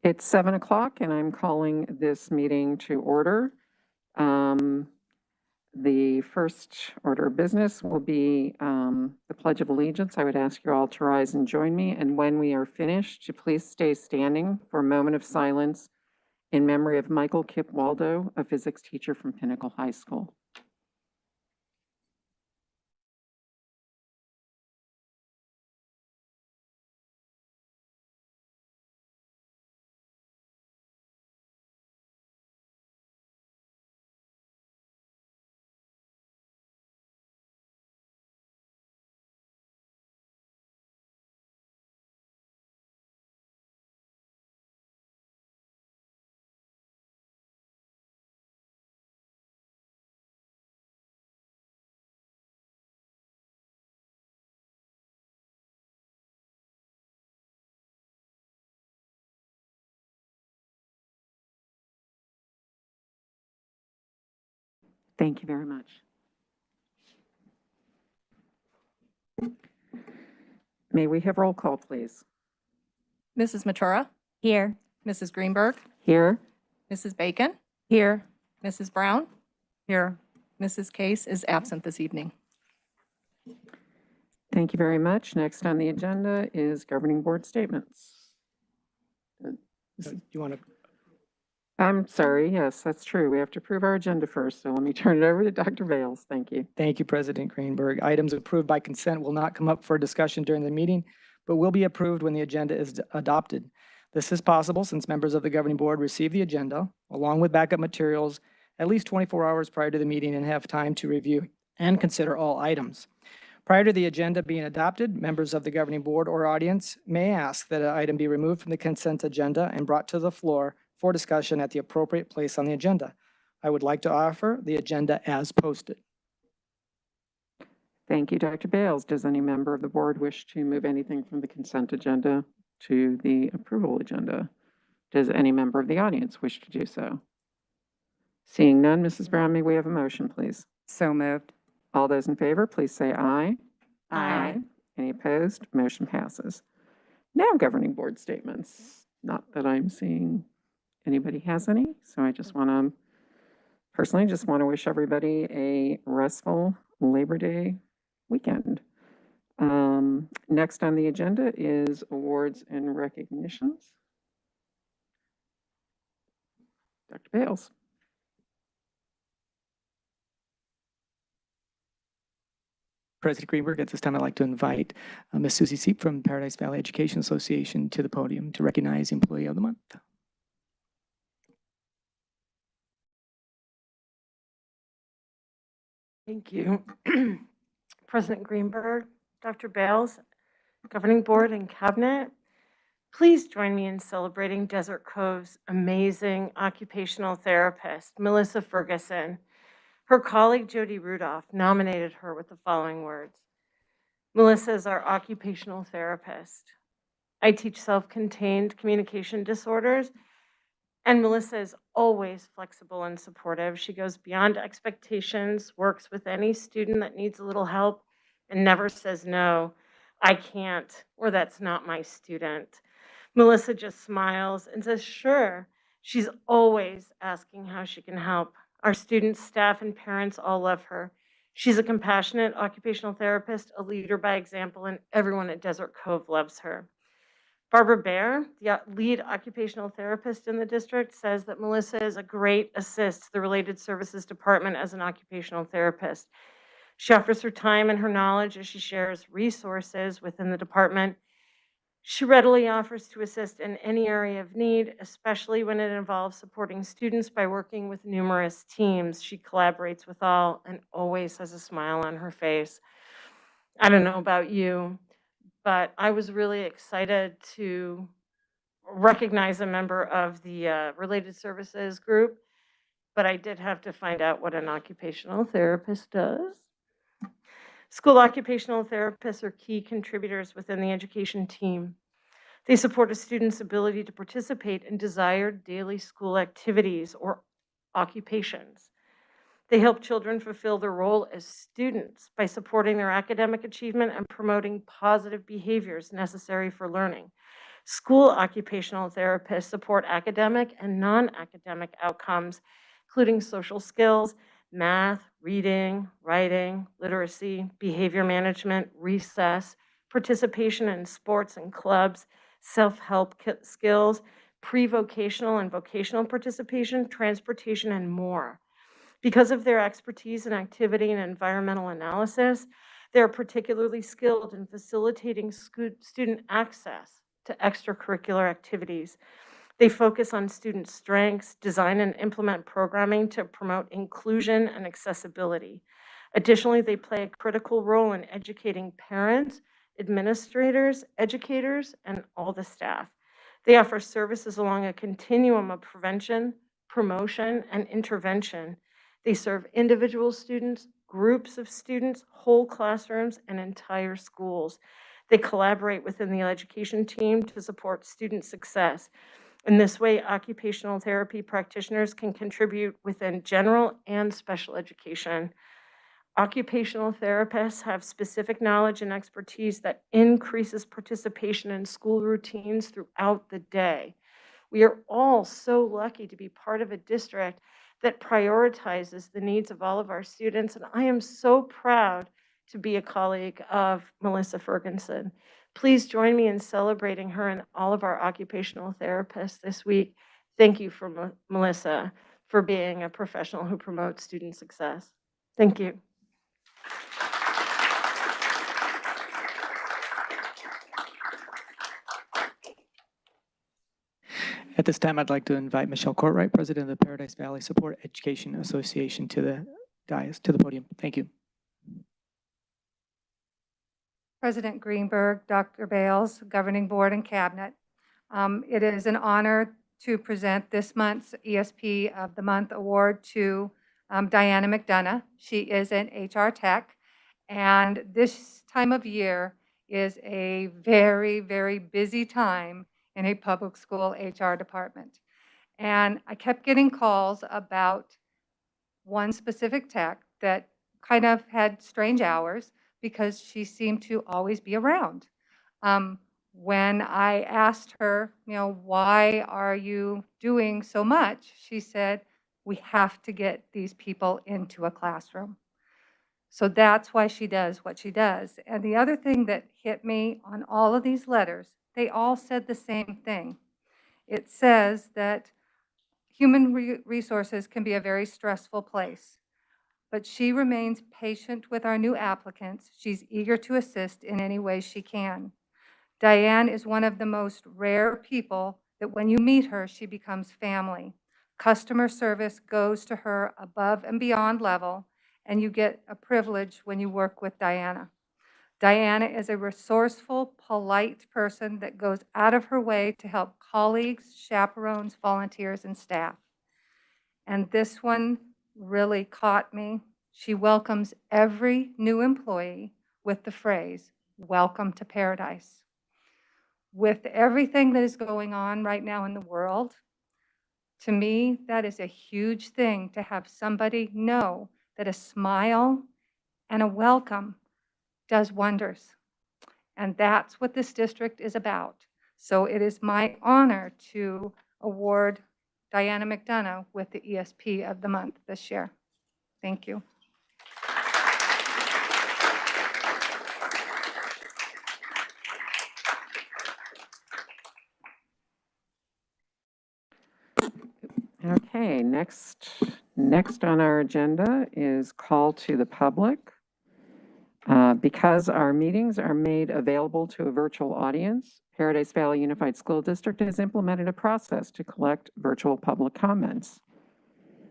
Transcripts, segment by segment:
It's 7 o'clock, and I'm calling this meeting to order. The first order of business will be the Pledge of Allegiance. I would ask you all to rise and join me, and when we are finished, to please stay standing for a moment of silence in memory of Michael Kip Waldo, a physics teacher from Pinnacle High School. Thank you very much. May we have roll call, please? Mrs. Matura? Here. Mrs. Greenberg? Here. Mrs. Bacon? Here. Mrs. Brown? Here. Mrs. Case is absent this evening. Thank you very much. Next on the agenda is governing board statements. You want to? I'm sorry. Yes, that's true. We have to approve our agenda first. So let me turn it over to Dr. Bales. Thank you. Thank you, President Greenberg. Items approved by consent will not come up for discussion during the meeting, but will be approved when the agenda is adopted. This is possible since members of the governing board receive the agenda along with backup materials at least 24 hours prior to the meeting and have time to review and consider all items. Prior to the agenda being adopted, members of the governing board or audience may ask that an item be removed from the consent agenda and brought to the floor for discussion at the appropriate place on the agenda. I would like to offer the agenda as posted. Thank you, Dr. Bales. Does any member of the board wish to move anything from the consent agenda to the approval agenda? Does any member of the audience wish to do so? Seeing none, Mrs. Brown, may we have a motion, please? So moved. All those in favor, please say aye. Aye. Any opposed? Motion passes. Now governing board statements. Not that I'm seeing anybody has any, so I just want to, personally, just want to wish everybody a restful Labor Day weekend. Next on the agenda is awards and recognitions. Dr. Bales. President Greenberg, at this time, I'd like to invite Ms. Susie Seep from Paradise Valley Education Association to the podium to recognize Employee of the Month. Thank you. President Greenberg, Dr. Bales, Governing Board and Cabinet, please join me in celebrating Desert Cove's amazing occupational therapist, Melissa Ferguson. Her colleague, Jody Rudolph, nominated her with the following words. Melissa is our occupational therapist. I teach self-contained communication disorders, and Melissa is always flexible and supportive. She goes beyond expectations, works with any student that needs a little help, and never says, no, I can't, or that's not my student. Melissa just smiles and says, sure. She's always asking how she can help. Our students, staff, and parents all love her. She's a compassionate occupational therapist, a leader by example, and everyone at Desert Cove loves her. Barbara Baer, the lead occupational therapist in the district, says that Melissa is a great assist to the Related Services Department as an occupational therapist. She offers her time and her knowledge as she shares resources within the department. She readily offers to assist in any area of need, especially when it involves supporting students by working with numerous teams. She collaborates with all and always has a smile on her face. I don't know about you, but I was really excited to recognize a member of the Related Services group, but I did have to find out what an occupational therapist does. School occupational therapists are key contributors within the education team. They support a student's ability to participate in desired daily school activities or occupations. They help children fulfill their role as students by supporting their academic achievement and promoting positive behaviors necessary for learning. School occupational therapists support academic and non-academic outcomes, including social skills, math, reading, writing, literacy, behavior management, recess, participation in sports and clubs, self-help skills, pre-vocational and vocational participation, transportation, and more. Because of their expertise in activity and environmental analysis, they are particularly skilled in facilitating student access to extracurricular activities. They focus on student strengths, design and implement programming to promote inclusion and accessibility. Additionally, they play a critical role in educating parents, administrators, educators, and all the staff. They offer services along a continuum of prevention, promotion, and intervention. They serve individual students, groups of students, whole classrooms, and entire schools. They collaborate within the education team to support student success. In this way, occupational therapy practitioners can contribute within general and special education. Occupational therapists have specific knowledge and expertise that increases participation in school routines throughout the day. We are all so lucky to be part of a district that prioritizes the needs of all of our students, and I am so proud to be a colleague of Melissa Ferguson. Please join me in celebrating her and all of our occupational therapists this week. Thank you for Melissa for being a professional who promotes student success. Thank you. At this time, I'd like to invite Michelle Courtwright, President of the Paradise Valley Support Education Association, to the dais, to the podium. Thank you. President Greenberg, Dr. Bales, Governing Board and Cabinet. It is an honor to present this month's ESP of the Month Award to Diana McDonough. She is an HR tech, and this time of year is a very, very busy time in a public school HR department. And I kept getting calls about one specific tech that kind of had strange hours because she seemed to always be around. When I asked her, why are you doing so much? She said, we have to get these people into a classroom. So that's why she does what she does. And the other thing that hit me on all of these letters, they all said the same thing. It says that human resources can be a very stressful place, but she remains patient with our new applicants. She's eager to assist in any way she can. Diane is one of the most rare people that when you meet her, she becomes family. Customer service goes to her above and beyond level, and you get a privilege when you work with Diana. Diana is a resourceful, polite person that goes out of her way to help colleagues, chaperones, volunteers, and staff. And this one really caught me. She welcomes every new employee with the phrase, "Welcome to Paradise." With everything that is going on right now in the world, to me, that is a huge thing to have somebody know that a smile and a welcome does wonders. And that's what this district is about. So it is my honor to award Diana McDonough with the ESP of the month this year. Thank you. Okay, next on our agenda is call to the public. Because our meetings are made available to a virtual audience, Paradise Valley Unified School District has implemented a process to collect virtual public comments.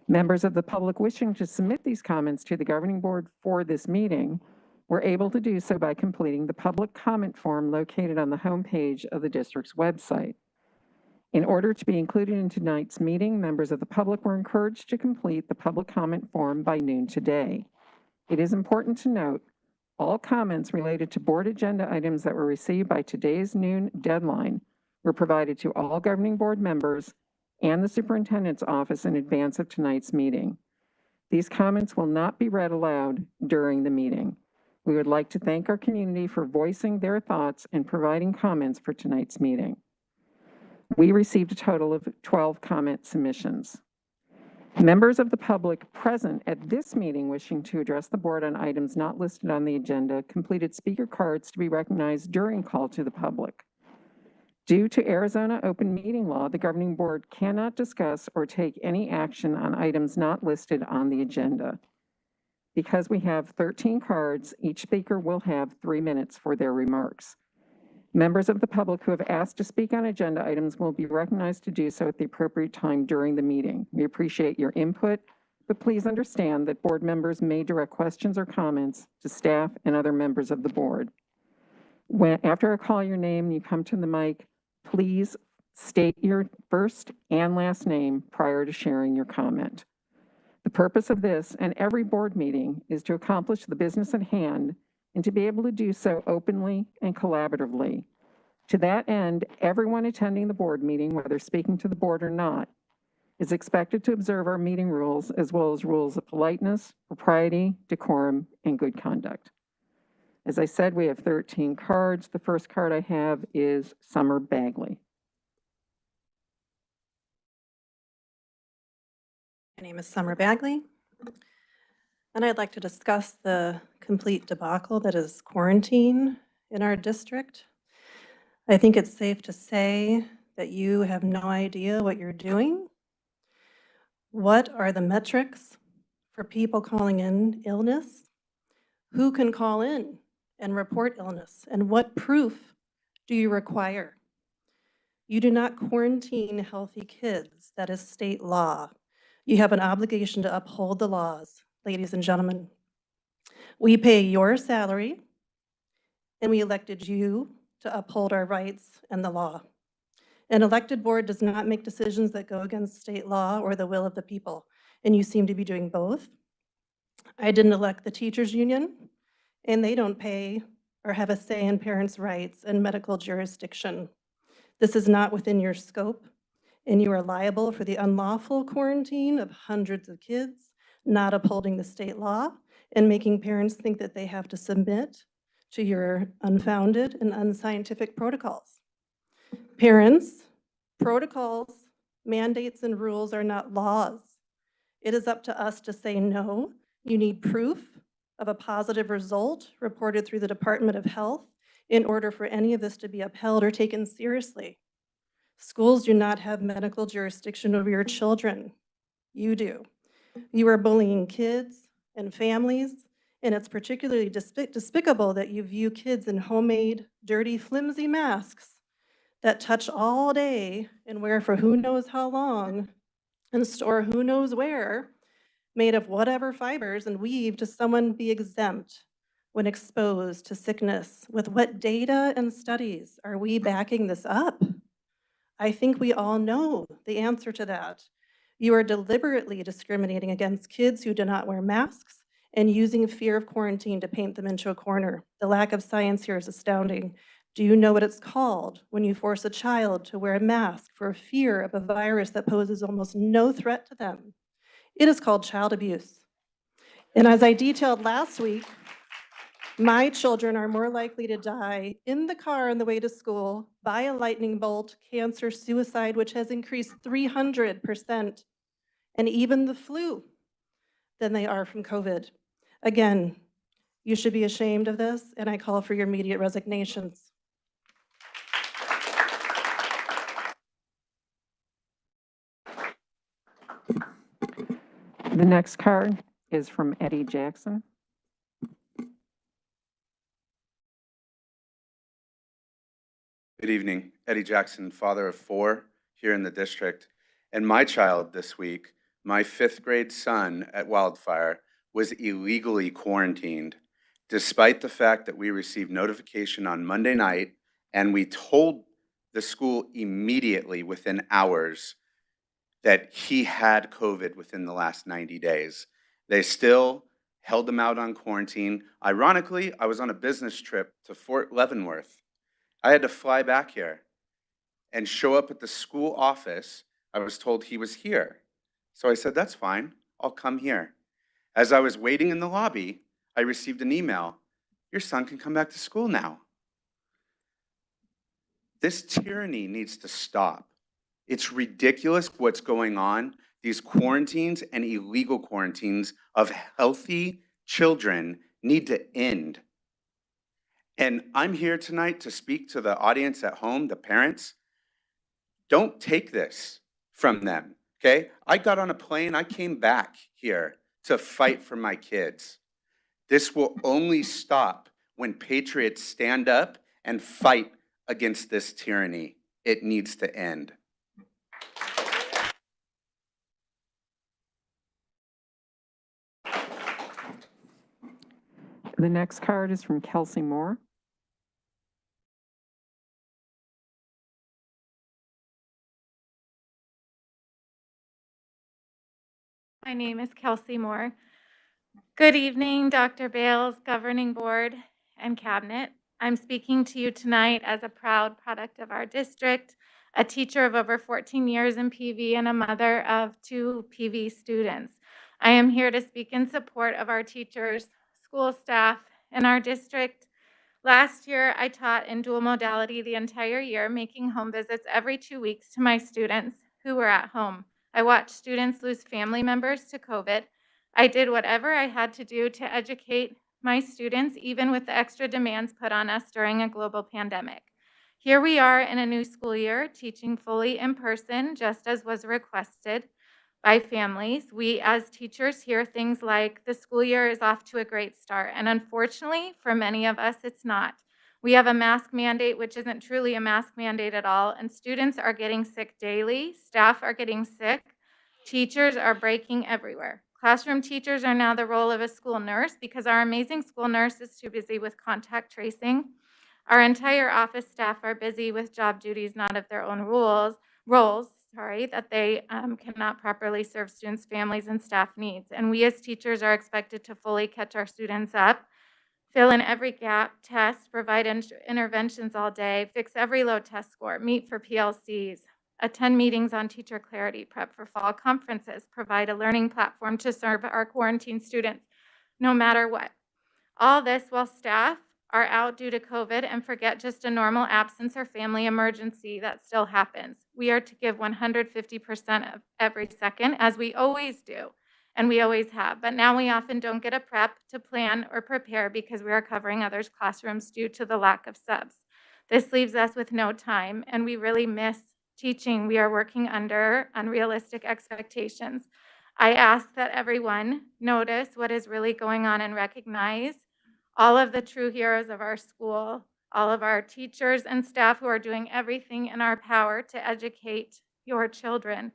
Members of the public wishing to submit these comments to the governing board for this meeting were able to do so by completing the public comment form located on the homepage of the district's website. In order to be included in tonight's meeting, members of the public were encouraged to complete the public comment form by noon today. It is important to note all comments related to board agenda items that were received by today's noon deadline were provided to all governing board members and the superintendent's office in advance of tonight's meeting. These comments will not be read aloud during the meeting. We would like to thank our community for voicing their thoughts and providing comments for tonight's meeting. We received a total of 12 comment submissions. Members of the public present at this meeting wishing to address the board on items not listed on the agenda completed speaker cards to be recognized during call to the public. Due to Arizona open meeting law, the governing board cannot discuss or take any action on items not listed on the agenda. Because we have 13 cards, each speaker will have 3 minutes for their remarks. Members of the public who have asked to speak on agenda items will be recognized to do so at the appropriate time during the meeting. We appreciate your input, but please understand that board members may direct questions or comments to staff and other members of the board. After I call your name and you come to the mic, please state your first and last name prior to sharing your comment. The purpose of this and every board meeting is to accomplish the business at hand and to be able to do so openly and collaboratively. To that end, everyone attending the board meeting, whether speaking to the board or not, is expected to observe our meeting rules as well as rules of politeness, propriety, decorum, and good conduct. As I said, we have 13 cards. The first card I have is Summer Bagley. My name is Summer Bagley, and I'd like to discuss the complete debacle that is quarantine in our district. I think it's safe to say that you have no idea what you're doing. What are the metrics for people calling in illness? Who can call in and report illness? And what proof do you require? You do not quarantine healthy kids. That is state law. You have an obligation to uphold the laws, ladies and gentlemen. We pay your salary, and we elected you to uphold our rights and the law. An elected board does not make decisions that go against state law or the will of the people, and you seem to be doing both. I didn't elect the teachers union, and they don't pay or have a say in parents' rights and medical jurisdiction. This is not within your scope, and you are liable for the unlawful quarantine of hundreds of kids, not upholding the state law, and making parents think that they have to submit to your unfounded and unscientific protocols. Parents, protocols, mandates, and rules are not laws. It is up to us to say no. You need proof of a positive result reported through the Department of Health in order for any of this to be upheld or taken seriously. Schools do not have medical jurisdiction over your children. You do. You are bullying kids and families, and it's particularly despicable that you view kids in homemade, dirty, flimsy masks that touch all day and wear for who knows how long and store who knows where, made of whatever fibers and weave, to someone be exempt when exposed to sickness. With what data and studies are we backing this up? I think we all know the answer to that. You are deliberately discriminating against kids who do not wear masks and using fear of quarantine to paint them into a corner. The lack of science here is astounding. Do you know what it's called when you force a child to wear a mask for fear of a virus that poses almost no threat to them? It is called child abuse. And as I detailed last week, my children are more likely to die in the car on the way to school by a lightning bolt, cancer, suicide, which has increased 300%, and even the flu, than they are from COVID. Again, you should be ashamed of this, and I call for your immediate resignations. The next card is from Eddie Jackson. Good evening. Eddie Jackson, father of 4 here in the district. And my child this week, my 5th grade son at Wildfire, was illegally quarantined, despite the fact that we received notification on Monday night and we told the school immediately within hours that he had COVID within the last 90 days. They still held him out on quarantine. Ironically, I was on a business trip to Fort Leavenworth. I had to fly back here and show up at the school office. I was told he was here. So I said, that's fine, I'll come here. As I was waiting in the lobby, I received an email. Your son can come back to school now. This tyranny needs to stop. It's ridiculous what's going on. These quarantines and illegal quarantines of healthy children need to end. And I'm here tonight to speak to the audience at home, the parents. Don't take this from them, okay? I got on a plane, I came back here to fight for my kids. This will only stop when patriots stand up and fight against this tyranny. It needs to end. The next card is from Kelsey Moore. My name is Kelsey Moore. Good evening, Dr. Bales, Governing Board, and Cabinet. I'm speaking to you tonight as a proud product of our district, a teacher of over 14 years in PV, and a mother of 2 PV students. I am here to speak in support of our teachers, school staff, and our district. Last year, I taught in dual modality the entire year, making home visits every 2 weeks to my students who were at home. I watched students lose family members to COVID. I did whatever I had to do to educate my students, even with the extra demands put on us during a global pandemic. Here we are in a new school year, teaching fully in person, just as was requested by families. We as teachers hear things like the school year is off to a great start. And unfortunately, for many of us, it's not. We have a mask mandate, which isn't truly a mask mandate at all. And students are getting sick daily. Staff are getting sick. Teachers are breaking everywhere. Classroom teachers are now the role of a school nurse because our amazing school nurse is too busy with contact tracing. Our entire office staff are busy with job duties not of their own roles, that they cannot properly serve students, families, and staff needs. And we as teachers are expected to fully catch our students up, fill in every gap, test, provide interventions all day, fix every low test score, meet for PLCs, attend meetings on teacher clarity, prep for fall conferences, provide a learning platform to serve our quarantine students, no matter what. All this while staff are out due to COVID and forget just a normal absence or family emergency that still happens. We are to give 150% of every second, as we always do, and we always have. But now we often don't get a prep to plan or prepare because we are covering others' classrooms due to the lack of subs. This leaves us with no time, and we really miss teaching. We are working under unrealistic expectations. I ask that everyone notice what is really going on and recognize all of the true heroes of our school, all of our teachers and staff who are doing everything in our power to educate your children.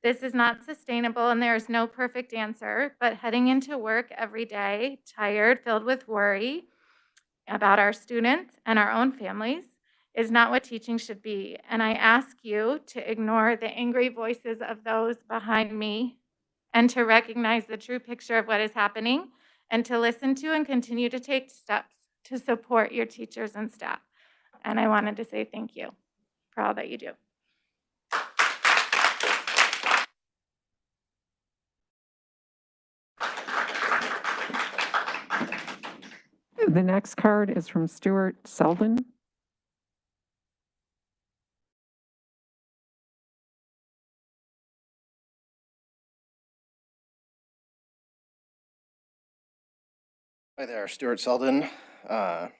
This is not sustainable and there is no perfect answer, but heading into work every day, tired, filled with worry about our students and our own families, is not what teaching should be. And I ask you to ignore the angry voices of those behind me and to recognize the true picture of what is happening and to listen to and continue to take steps to support your teachers and staff. And I wanted to say thank you for all that you do. The next card is from Stuart Selden. Hi there, Stuart Selden. I'm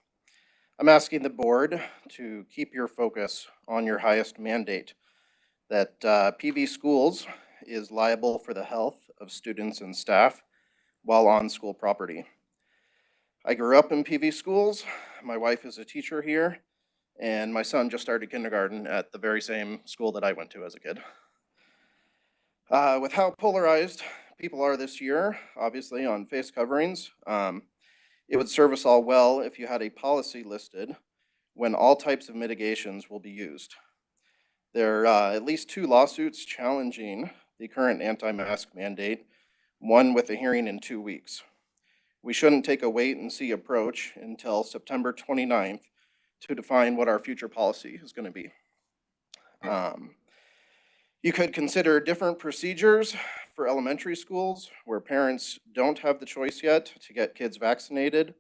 asking the board to keep your focus on your highest mandate, that PV Schools is liable for the health of students and staff while on school property. I grew up in PV Schools. My wife is a teacher here, and my son just started kindergarten at the very same school that I went to as a kid. With how polarized people are this year, obviously on face coverings, it would serve us all well if you had a policy listed when all types of mitigations will be used. There are at least 2 lawsuits challenging the current anti-mask mandate, one with a hearing in 2 weeks. We shouldn't take a wait and see approach until September 29th to define what our future policy is going to be. You could consider different procedures for elementary schools where parents don't have the choice yet to get kids vaccinated.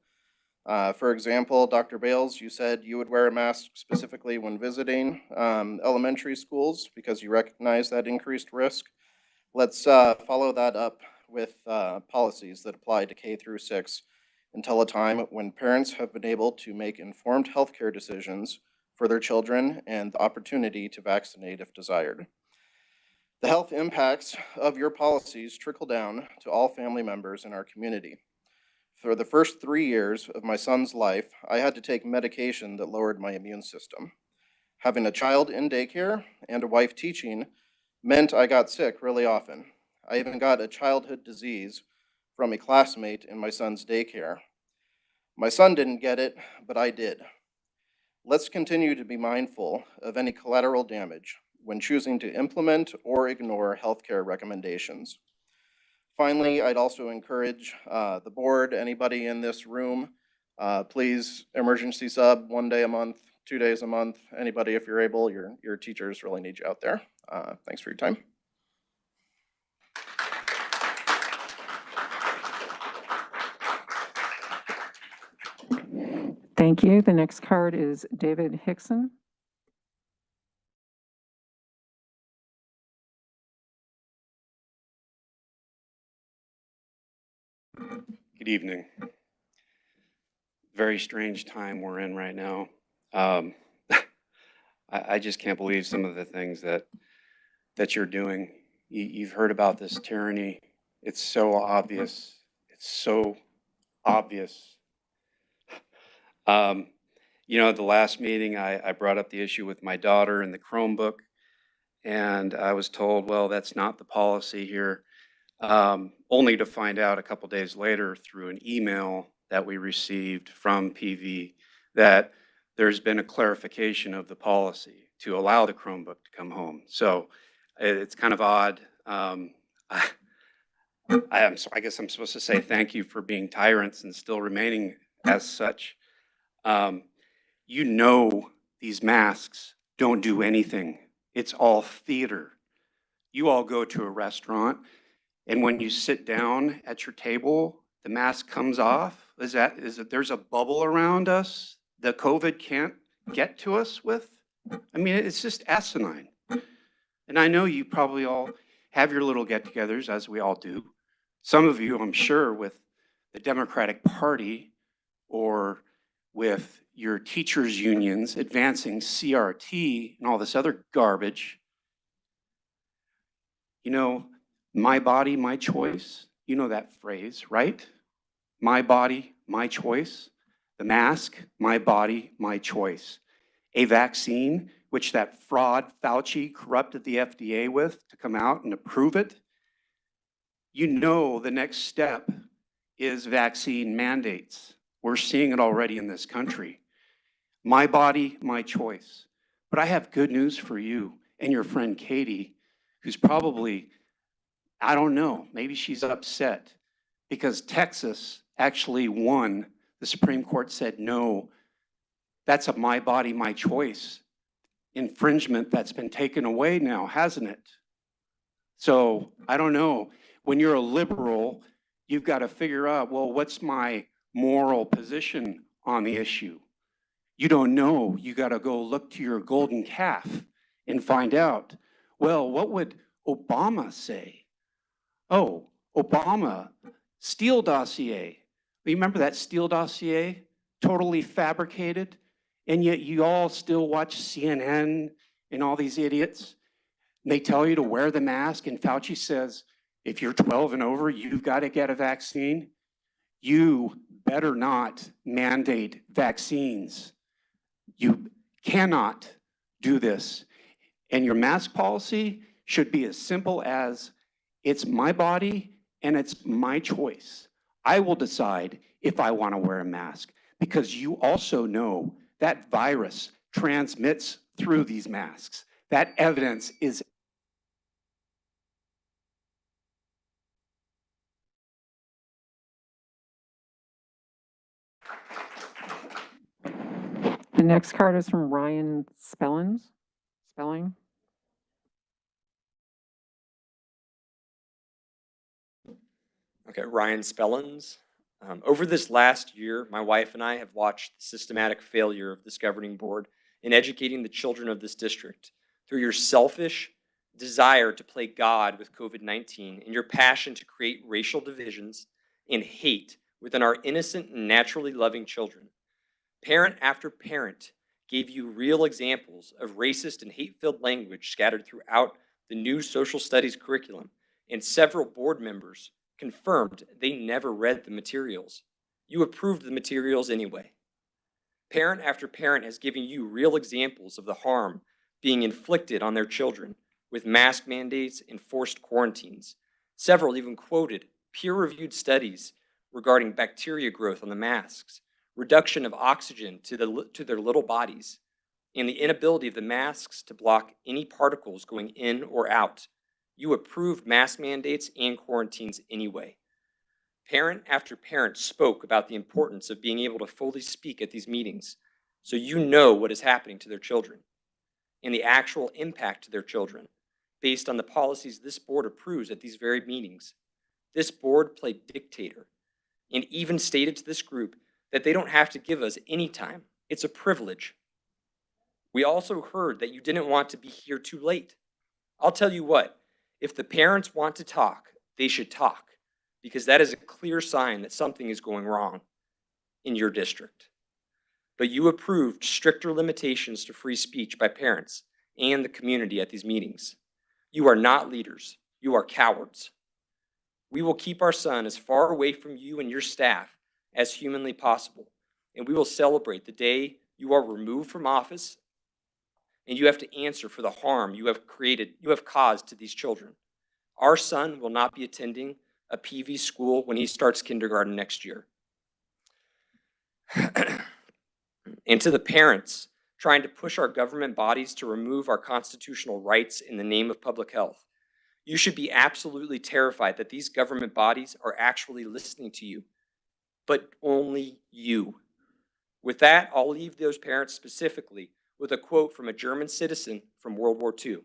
For example, Dr. Bales, you said you would wear a mask specifically when visiting elementary schools because you recognize that increased risk. Let's follow that up with policies that apply to K through 6 until a time when parents have been able to make informed healthcare decisions for their children and the opportunity to vaccinate if desired. The health impacts of your policies trickle down to all family members in our community. For the first 3 years of my son's life, I had to take medication that lowered my immune system. Having a child in daycare and a wife teaching meant I got sick really often. I even got a childhood disease from a classmate in my son's daycare. My son didn't get it, but I did. Let's continue to be mindful of any collateral damage when choosing to implement or ignore healthcare recommendations. Finally, I'd also encourage the board, anybody in this room, please emergency sub 1 day a month, 2 days a month, anybody if you're able, your teachers really need you out there. Thanks for your time. Thank you. The next card is David Hickson. Good evening. Very strange time we're in right now. I just can't believe some of the things that you're doing. You've heard about this tyranny. It's so obvious. It's so obvious. At the last meeting, I brought up the issue with my daughter and the Chromebook, and I was told, well, that's not the policy here. Only to find out a couple days later through an email that we received from PV that there's been a clarification of the policy to allow the Chromebook to come home. So it's kind of odd. I guess I'm supposed to say thank you for being tyrants and still remaining as such. These masks don't do anything. It's all theater. You all go to a restaurant, and when you sit down at your table, the mask comes off. Is it there's a bubble around us that COVID can't get to us with? I mean, it's just asinine. And I know you probably all have your little get-togethers, as we all do. Some of you, I'm sure, with the Democratic Party or with your teachers' unions advancing CRT and all this other garbage. My body, my choice. You know that phrase, right? My body, my choice. The mask, my body, my choice. A vaccine, which that fraud Fauci corrupted the FDA with to come out and approve it. The next step is vaccine mandates. We're seeing it already in this country. My body, my choice. But I have good news for you and your friend Katie, who's probably, I don't know, maybe she's upset because Texas actually won. The Supreme Court said, no, that's a my body, my choice infringement that's been taken away now, hasn't it? So I don't know. When you're a liberal, you've got to figure out, well, what's my moral position on the issue? You don't know. You got to go look to your golden calf and find out, well, what would Obama say? Oh, Obama, Steele dossier. Remember that Steele dossier? Totally fabricated. And yet you all still watch CNN and all these idiots. And they tell you to wear the mask. And Fauci says, if you're 12 and over, you've got to get a vaccine. You better not mandate vaccines. You cannot do this. And your mask policy should be as simple as it's my body and it's my choice. I will decide if I want to wear a mask because you also know that virus transmits through these masks. That evidence is The next card is from Ryan Spelling. Okay, Ryan Spellins. Over this last year, my wife and I have watched the systematic failure of this governing board in educating the children of this district through your selfish desire to play God with COVID-19 and your passion to create racial divisions and hate within our innocent and naturally loving children. Parent after parent gave you real examples of racist and hate-filled language scattered throughout the new social studies curriculum, and several board members confirmed they never read the materials. You approved the materials anyway. Parent after parent has given you real examples of the harm being inflicted on their children with mask mandates and forced quarantines. Several even quoted peer-reviewed studies regarding bacteria growth on the masks, reduction of oxygen to their little bodies, and the inability of the masks to block any particles going in or out. You approved mask mandates and quarantines anyway. Parent after parent spoke about the importance of being able to fully speak at these meetings, so you know what is happening to their children and the actual impact to their children based on the policies this board approves at these very meetings. This board played dictator and even stated to this group that they don't have to give us any time. It's a privilege. We also heard that you didn't want to be here too late. I'll tell you what, if the parents want to talk, they should talk, because that is a clear sign that something is going wrong in your district. But you approved stricter limitations to free speech by parents and the community at these meetings. You are not leaders. You are cowards. We will keep our son as far away from you and your staff as humanly possible, and we will celebrate the day you are removed from office and you have to answer for the harm you have caused to these children. Our son will not be attending a PV school when he starts kindergarten next year. And to the parents trying to push our government bodies to remove our constitutional rights in the name of public health, you should be absolutely terrified that these government bodies are actually listening to you, but only you. With that, I'll leave those parents specifically with a quote from a German citizen from World War II.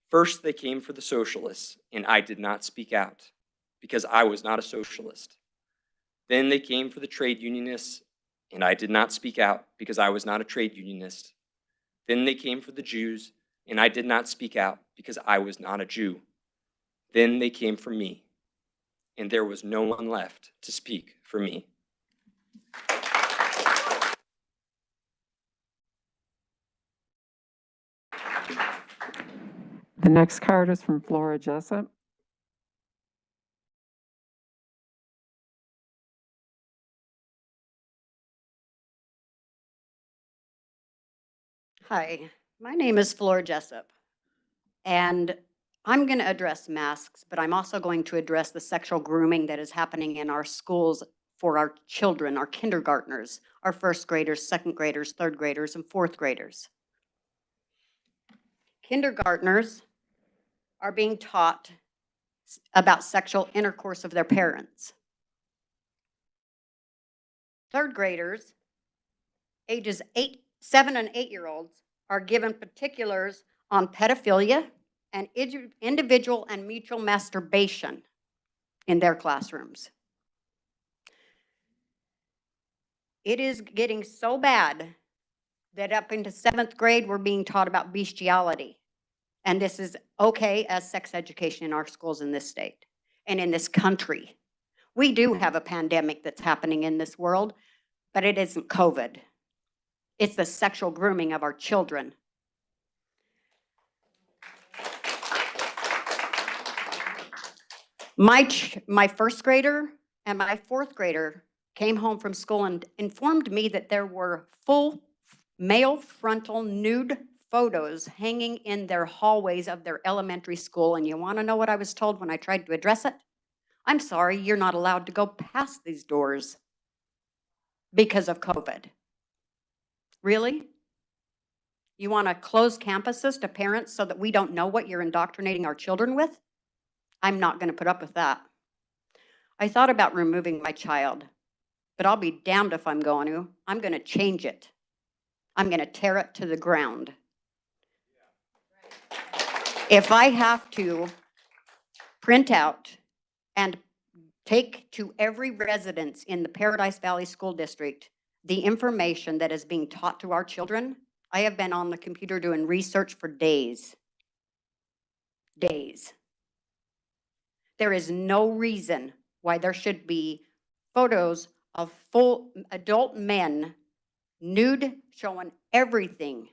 First, they came for the socialists, and I did not speak out because I was not a socialist. Then they came for the trade unionists, and I did not speak out because I was not a trade unionist. Then they came for the Jews, and I did not speak out because I was not a Jew. Then they came for me, and there was no one left to speak for me. The next card is from Flora Jessup. Hi, my name is Flora Jessup, and I'm going to address masks, but I'm also going to address the sexual grooming that is happening in our schools for our children, our kindergartners, our first graders, second graders, third graders, and fourth graders. Kindergartners are being taught about sexual intercourse of their parents. Third graders, ages 7 and 8-year-olds, are given particulars on pedophilia and individual and mutual masturbation in their classrooms. It is getting so bad that up into 7th grade, we're being taught about bestiality. And this is okay as sex education in our schools in this state and in this country. We do have a pandemic that's happening in this world, but it isn't COVID. It's the sexual grooming of our children. My first grader and my fourth grader came home from school and informed me that there were full male frontal nude photos hanging in their hallways of their elementary school. And you want to know what I was told when I tried to address it? I'm sorry, you're not allowed to go past these doors because of COVID. Really? You want to close campuses to parents so that we don't know what you're indoctrinating our children with? I'm not going to put up with that. I thought about removing my child, but I'll be damned if I'm going to. I'm going to change it. I'm going to tear it to the ground. If I have to print out and take to every residence in the Paradise Valley School District the information that is being taught to our children. I have been on the computer doing research for days. Days. There is no reason why there should be photos of full adult men nude, showing everything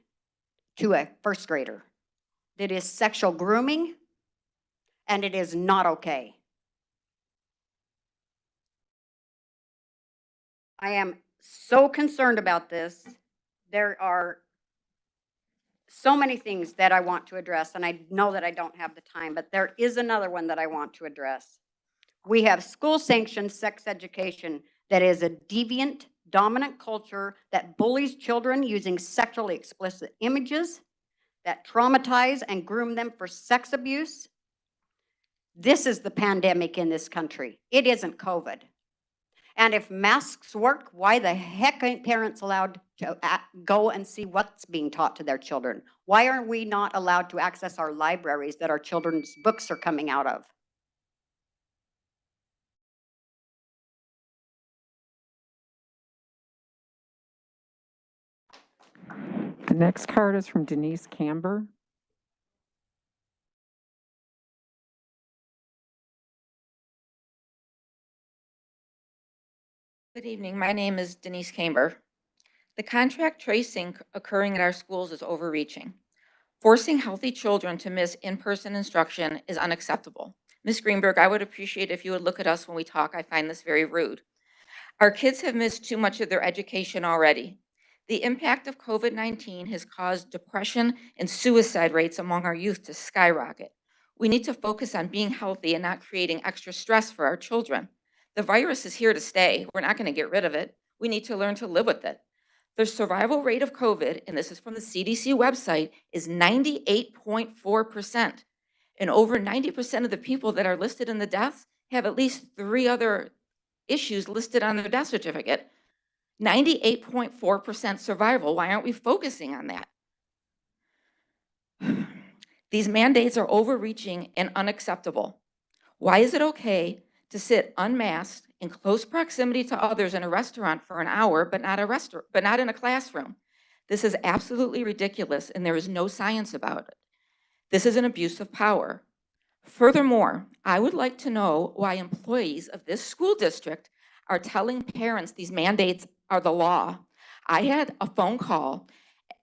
to a first grader. It is sexual grooming, and it is not okay. I am so concerned about this. There are so many things that I want to address, and I know that I don't have the time, but there is another one that I want to address. We have school-sanctioned sex education that is a deviant, dominant culture that bullies children using sexually explicit images, that traumatize and groom them for sex abuse. This is the pandemic in this country. It isn't COVID. And if masks work, why the heck ain't parents allowed to go and see what's being taught to their children? Why are we not allowed to access our libraries that our children's books are coming out of? The next card is from Denise Camber. Good evening. My name is Denise Camber. The contract tracing occurring at our schools is overreaching. Forcing healthy children to miss in-person instruction is unacceptable. Ms. Greenberg, I would appreciate if you would look at us when we talk. I find this very rude. Our kids have missed too much of their education already. The impact of COVID-19 has caused depression and suicide rates among our youth to skyrocket. We need to focus on being healthy and not creating extra stress for our children. The virus is here to stay. We're not going to get rid of it. We need to learn to live with it. The survival rate of COVID, and this is from the CDC website, is 98.4%. And over 90% of the people that are listed in the deaths have at least 3 other issues listed on their death certificate. 98.4% survival. Why aren't we focusing on that? These mandates are overreaching and unacceptable. Why is it okay to sit unmasked in close proximity to others in a restaurant for an hour, but not in a classroom? This is absolutely ridiculous, and there is no science about it. This is an abuse of power. Furthermore, I would like to know why employees of this school district are telling parents these mandates are the law. I had a phone call,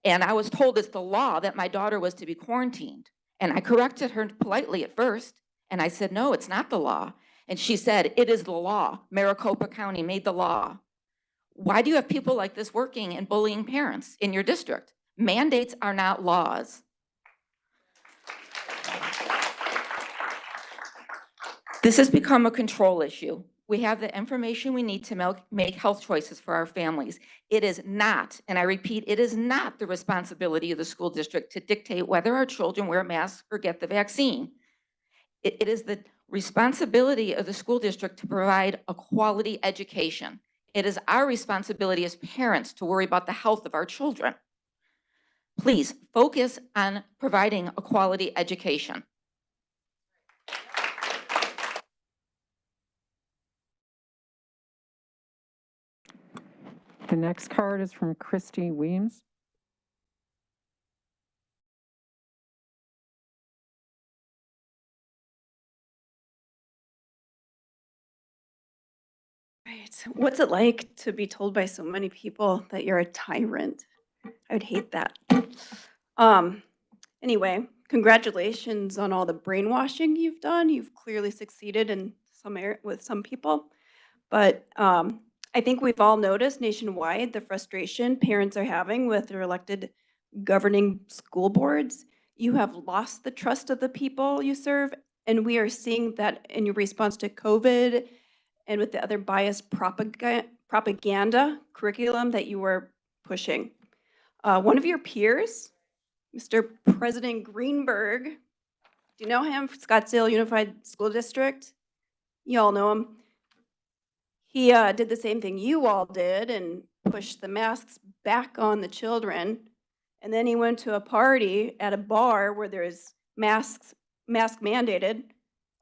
and I was told it's the law that my daughter was to be quarantined. And I corrected her politely at first, and I said, no, it's not the law. And she said, it is the law. Maricopa County made the law. Why do you have people like this working and bullying parents in your district? Mandates are not laws. This has become a control issue. We have the information we need to make health choices for our families. It is not, and I repeat, it is not the responsibility of the school district to dictate whether our children wear masks or get the vaccine. It is the responsibility of the school district to provide a quality education. It is our responsibility as parents to worry about the health of our children. Please focus on providing a quality education. The next card is from Christy Weems. Right. What's it like to be told by so many people that you're a tyrant? I would hate that. Anyway, congratulations on all the brainwashing you've done. You've clearly succeeded in with some people. But I think we've all noticed nationwide the frustration parents are having with their elected governing school boards. You have lost the trust of the people you serve, and we are seeing that in your response to COVID and with the other biased propaganda curriculum that you were pushing. One of your peers, Mr. President Greenberg, do you know him, Scottsdale Unified School District? You all know him. He did the same thing you all did and pushed the masks back on the children. And then he went to a party at a bar where there's mask mandated,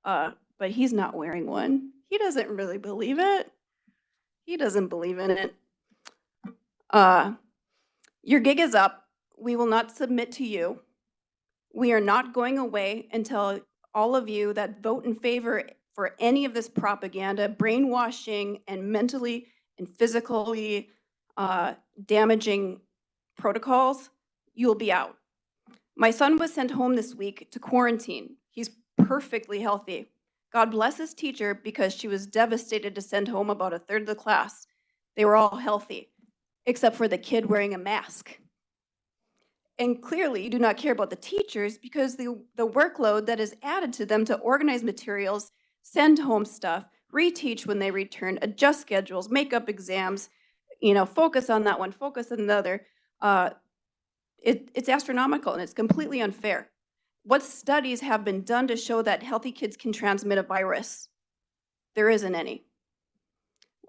but he's not wearing one. he doesn't really believe it. He doesn't believe in it. Your gig is up. We will not submit to you. We are not going away until all of you that vote in favor for any of this propaganda, brainwashing, and mentally and physically damaging protocols, you'll be out. My son was sent home this week to quarantine. He's perfectly healthy. God bless his teacher because she was devastated to send home about a third of the class. They were all healthy, except for the kid wearing a mask. And clearly, you do not care about the teachers because the workload that is added to them to organize materials, send home stuff, reteach when they return, adjust schedules, make up exams, focus on that one, focus on the other. It's astronomical and it's completely unfair. What studies have been done to show that healthy kids can transmit a virus? There isn't any.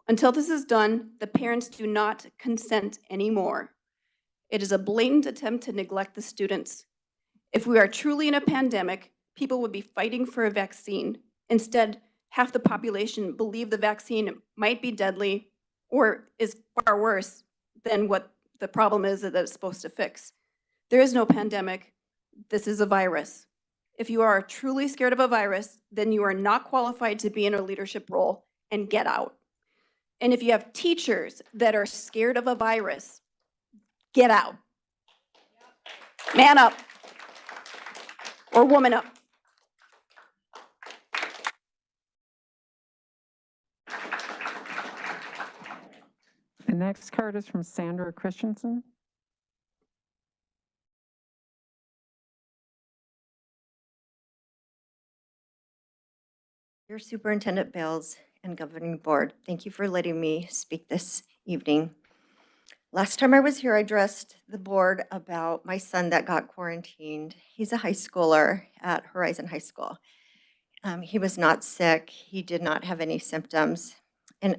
Until this is done, the parents do not consent anymore. It is a blatant attempt to neglect the students. If we are truly in a pandemic, people would be fighting for a vaccine. Instead, half the population believe the vaccine might be deadly or is far worse than what the problem is that it's supposed to fix. There is no pandemic. This is a virus. If you are truly scared of a virus, then you are not qualified to be in a leadership role and get out. And if you have teachers that are scared of a virus, get out. Man up. Or woman up. The next card is from Sandra Christensen. Dear Superintendent Bales and Governing Board, thank you for letting me speak this evening. Last time I was here, I addressed the board about my son that got quarantined. He's a high schooler at Horizon High School. He was not sick. He did not have any symptoms. And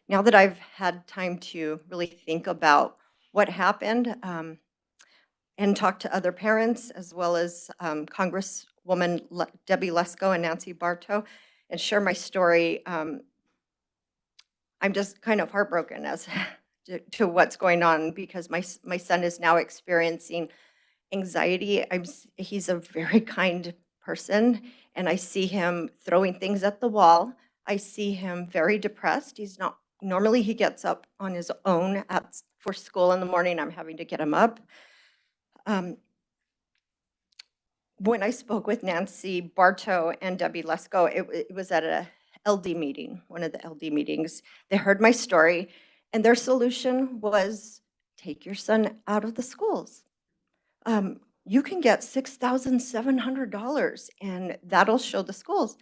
now that I've had time to really think about what happened and talk to other parents, as well as Congresswoman Debbie Lesko and Nancy Bartow, and share my story, I'm just kind of heartbroken as to what's going on because my son is now experiencing anxiety. He's a very kind person, and I see him throwing things at the wall. I see him very depressed. He's not normally he gets up on his own for school in the morning. I'm having to get him up. When I spoke with Nancy Bartow and Debbie Lesko, it was at a LD meeting, one of the LD meetings. They heard my story, and their solution was take your son out of the schools. You can get $6,700, and that'll show the schools.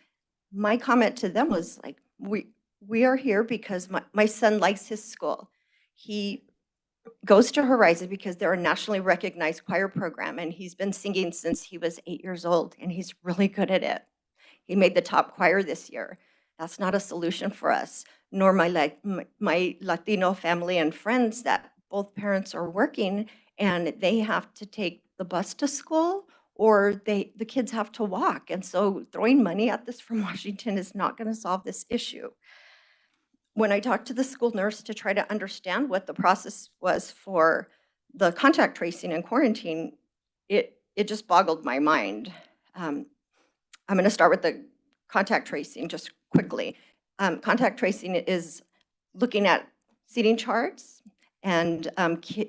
My comment to them was like, we are here because my son likes his school. He goes to Horizon because they're a nationally recognized choir program, and he's been singing since he was 8 years old, and he's really good at it. He made the top choir this year. That's not a solution for us, nor my Latino family and friends that both parents are working, and they have to take the bus to school, or the kids have to walk. And so throwing money at this from Washington is not going to solve this issue. When I talked to the school nurse to try to understand what the process was for the contact tracing and quarantine, it just boggled my mind. I'm going to start with the contact tracing just quickly. Contact tracing is looking at seating charts and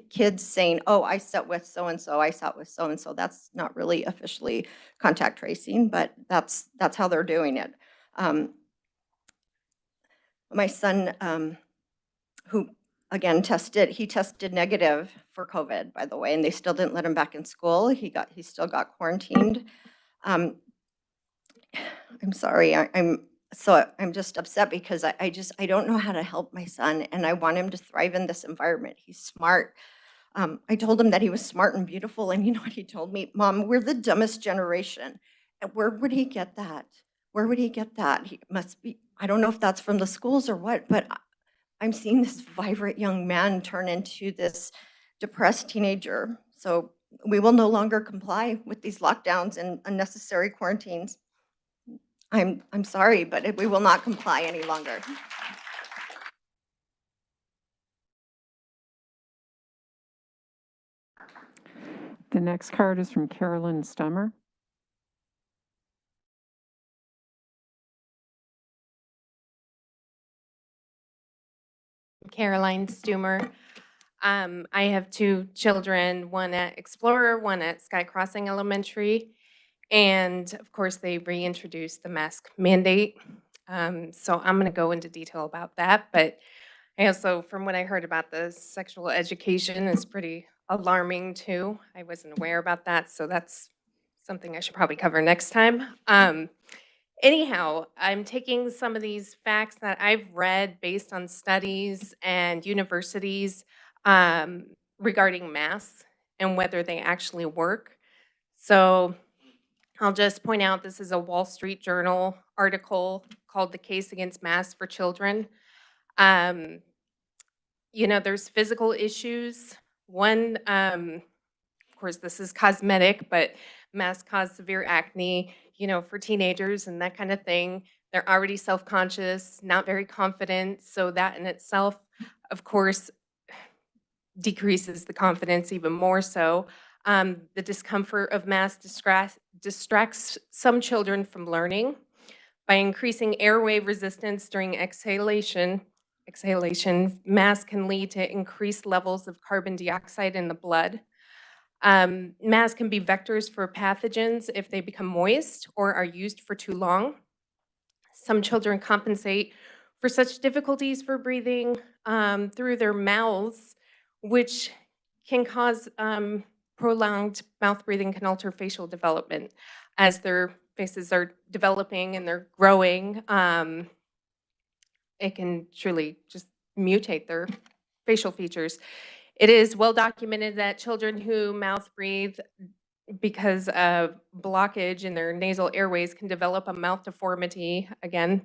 kids saying, oh, I sat with so-and-so, I sat with so-and-so. That's not really officially contact tracing, but that's how they're doing it. My son, who again he tested negative for COVID, by the way, and they still didn't let him back in school. He still got quarantined. I'm sorry, I'm just upset because I don't know how to help my son, and I want him to thrive in this environment. He's smart. I told him that he was smart and beautiful, and you know what he told me? Mom, we're the dumbest generation. And where would he get that? Where would he get that? He must be, I don't know if that's from the schools or what, but I'm seeing this vibrant young man turn into this depressed teenager. So we will no longer comply with these lockdowns and unnecessary quarantines. I'm sorry, but we will not comply any longer. The next card is from Carolyn Stummer. Caroline Stumer. I have two children, one at Explorer, one at Sky Crossing Elementary. And of course, they reintroduced the mask mandate. So I'm going to go into detail about that. But I also, from what I heard about the sexual education, is pretty alarming too. I wasn't aware about that. So that's something I should probably cover next time. Anyhow, I'm taking some of these facts that I've read based on studies and universities regarding masks and whether they actually work. So I'll just point out this is a Wall Street Journal article called The Case Against Masks for Children. There's physical issues. One, of course, this is cosmetic, but masks cause severe acne, for teenagers and that kind of thing. They're already self-conscious, not very confident. So that in itself, of course, decreases the confidence even more so. The discomfort of mask distracts some children from learning. By increasing airway resistance during exhalation, masks can lead to increased levels of carbon dioxide in the blood. Masks can be vectors for pathogens if they become moist or are used for too long. Some children compensate for such difficulties for breathing through their mouths, which can cause prolonged mouth breathing can alter facial development. As their faces are developing and they're growing, it can truly just mutate their facial features. It is well documented that children who mouth breathe because of blockage in their nasal airways can develop a mouth deformity, again,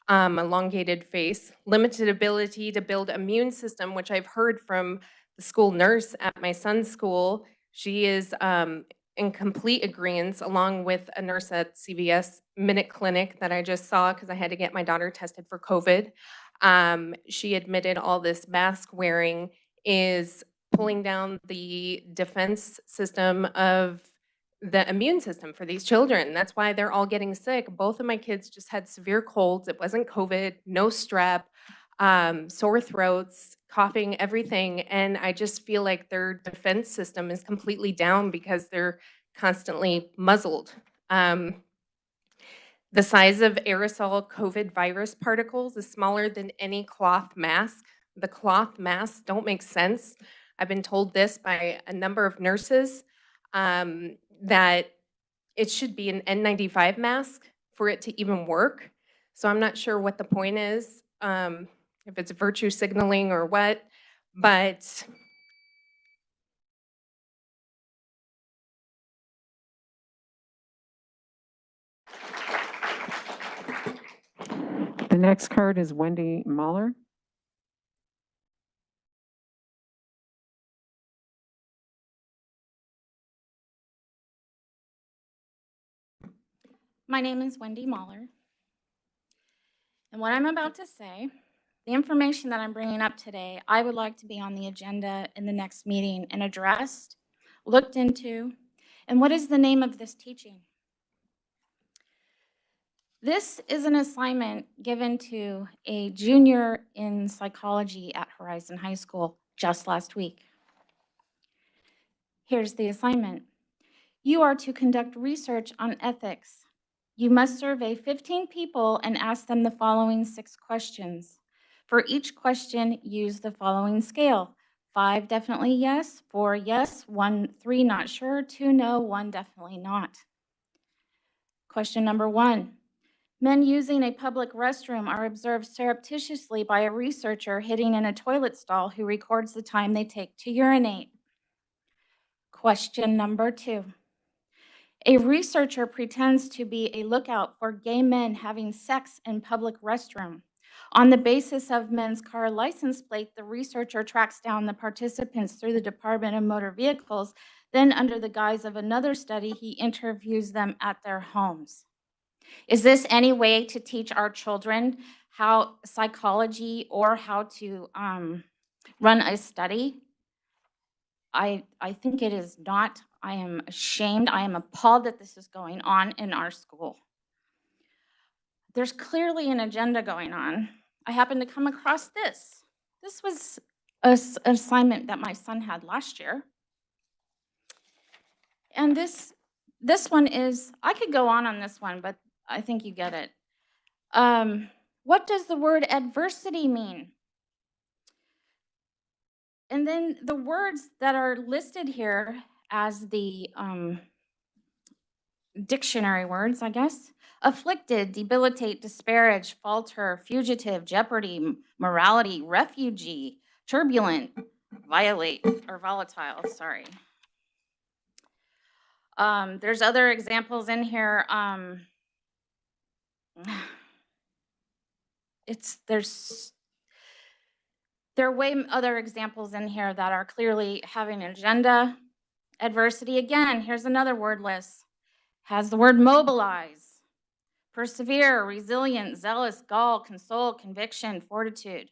elongated face, limited ability to build immune system, which I've heard from the school nurse at my son's school. She is in complete agreement, along with a nurse at CVS Minute Clinic that I just saw because I had to get my daughter tested for COVID. She admitted all this mask wearing is pulling down the defense system of the immune system for these children. That's why they're all getting sick. Both of my kids just had severe colds. It wasn't COVID, no strep, sore throats, coughing, everything. And I just feel like their defense system is completely down because they're constantly muzzled. The size of aerosol COVID virus particles is smaller than any cloth mask. The cloth masks don't make sense. I've been told this by a number of nurses that it should be an N95 mask for it to even work. So I'm not sure what the point is, if it's virtue signaling or what, but The next card is Wendy Mahler. My name is Wendy Mahler. And what I'm about to say, the information that I'm bringing up today, I would like to be on the agenda in the next meeting and addressed, looked into, and what is the name of this teaching? This is an assignment given to a junior in psychology at Horizon High School just last week. Here's the assignment. You are to conduct research on ethics. You must survey 15 people and ask them the following 6 questions. For each question, use the following scale. 5 definitely yes, 4 yes, 1, 3 not sure, 2 no, 1 definitely not. Question number 1. Men using a public restroom are observed surreptitiously by a researcher hitting in a toilet stall who records the time they take to urinate. Question number 2. A researcher pretends to be a lookout for gay men having sex in public restroom. On the basis of men's car license plate, the researcher tracks down the participants through the Department of Motor Vehicles. Then, under the guise of another study, he interviews them at their homes. Is this any way to teach our children how psychology or how to run a study? I think it is not. I am ashamed. I am appalled that this is going on in our school. There's clearly an agenda going on. I happened to come across this. This was an assignment that my son had last year. And this one is, I could go on this one, but I think you get it. What does the word adversity mean? And then the words that are listed here as the dictionary words, I guess: afflicted, debilitate, disparage, falter, fugitive, jeopardy, morality, refugee, turbulent, violate, or volatile, sorry. There's other examples in here. There are way other examples in here that are clearly having an agenda. Adversity, again, here's another word list. Has the word mobilize, persevere, resilient, zealous, gall, console, conviction, fortitude.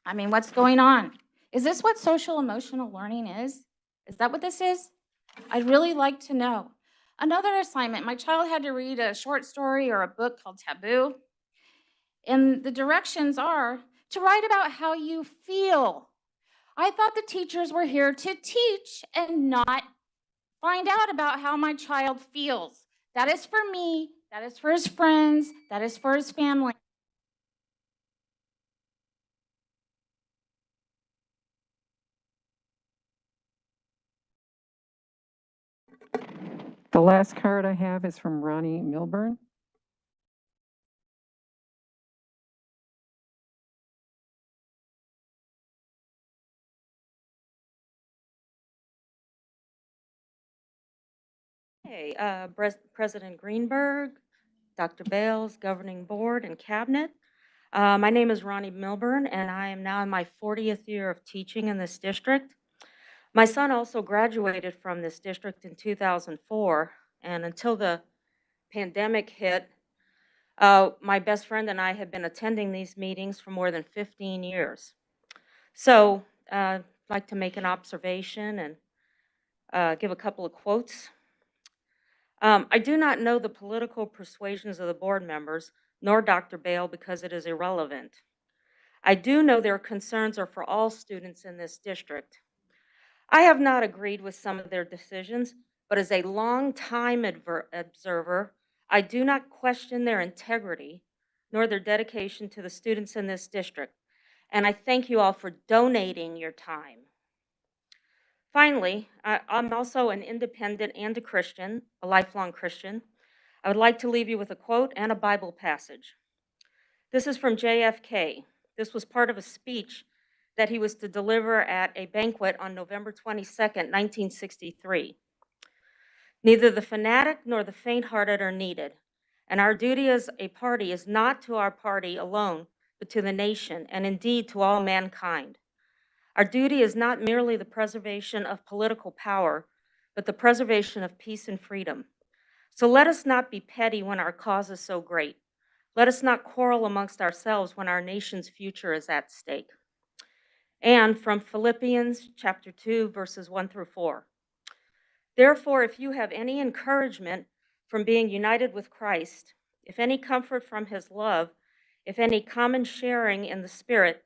I mean, what's going on? Is this what social emotional learning is? Is that what this is? I'd really like to know. Another assignment, my child had to read a short story or a book called Taboo. And the directions are to write about how you feel. I thought the teachers were here to teach and not find out about how my child feels. That is for me, that is for his friends, that is for his family. The last card I have is from Ronnie Milburn. Hey, President Greenberg, Dr. Bales, Governing Board, and Cabinet. My name is Ronnie Milburn, and I am now in my 40th year of teaching in this district. My son also graduated from this district in 2004, and until the pandemic hit, my best friend and I had been attending these meetings for more than 15 years. So I'd like to make an observation and give a couple of quotes. I do not know the political persuasions of the board members, nor Dr. Bale, because it is irrelevant. I do know their concerns are for all students in this district. I have not agreed with some of their decisions, but as a long-time observer, I do not question their integrity nor their dedication to the students in this district. And I thank you all for donating your time. Finally, I'm also an independent and a Christian, a lifelong Christian. I would like to leave you with a quote and a Bible passage. This is from JFK. This was part of a speech that he was to deliver at a banquet on November 22nd, 1963. Neither the fanatic nor the faint-hearted are needed, and our duty as a party is not to our party alone, but to the nation, and indeed to all mankind. Our duty is not merely the preservation of political power, but the preservation of peace and freedom. So let us not be petty when our cause is so great. Let us not quarrel amongst ourselves when our nation's future is at stake. And from Philippians chapter 2, verses 1 through 4. Therefore, if you have any encouragement from being united with Christ, if any comfort from his love, if any common sharing in the Spirit,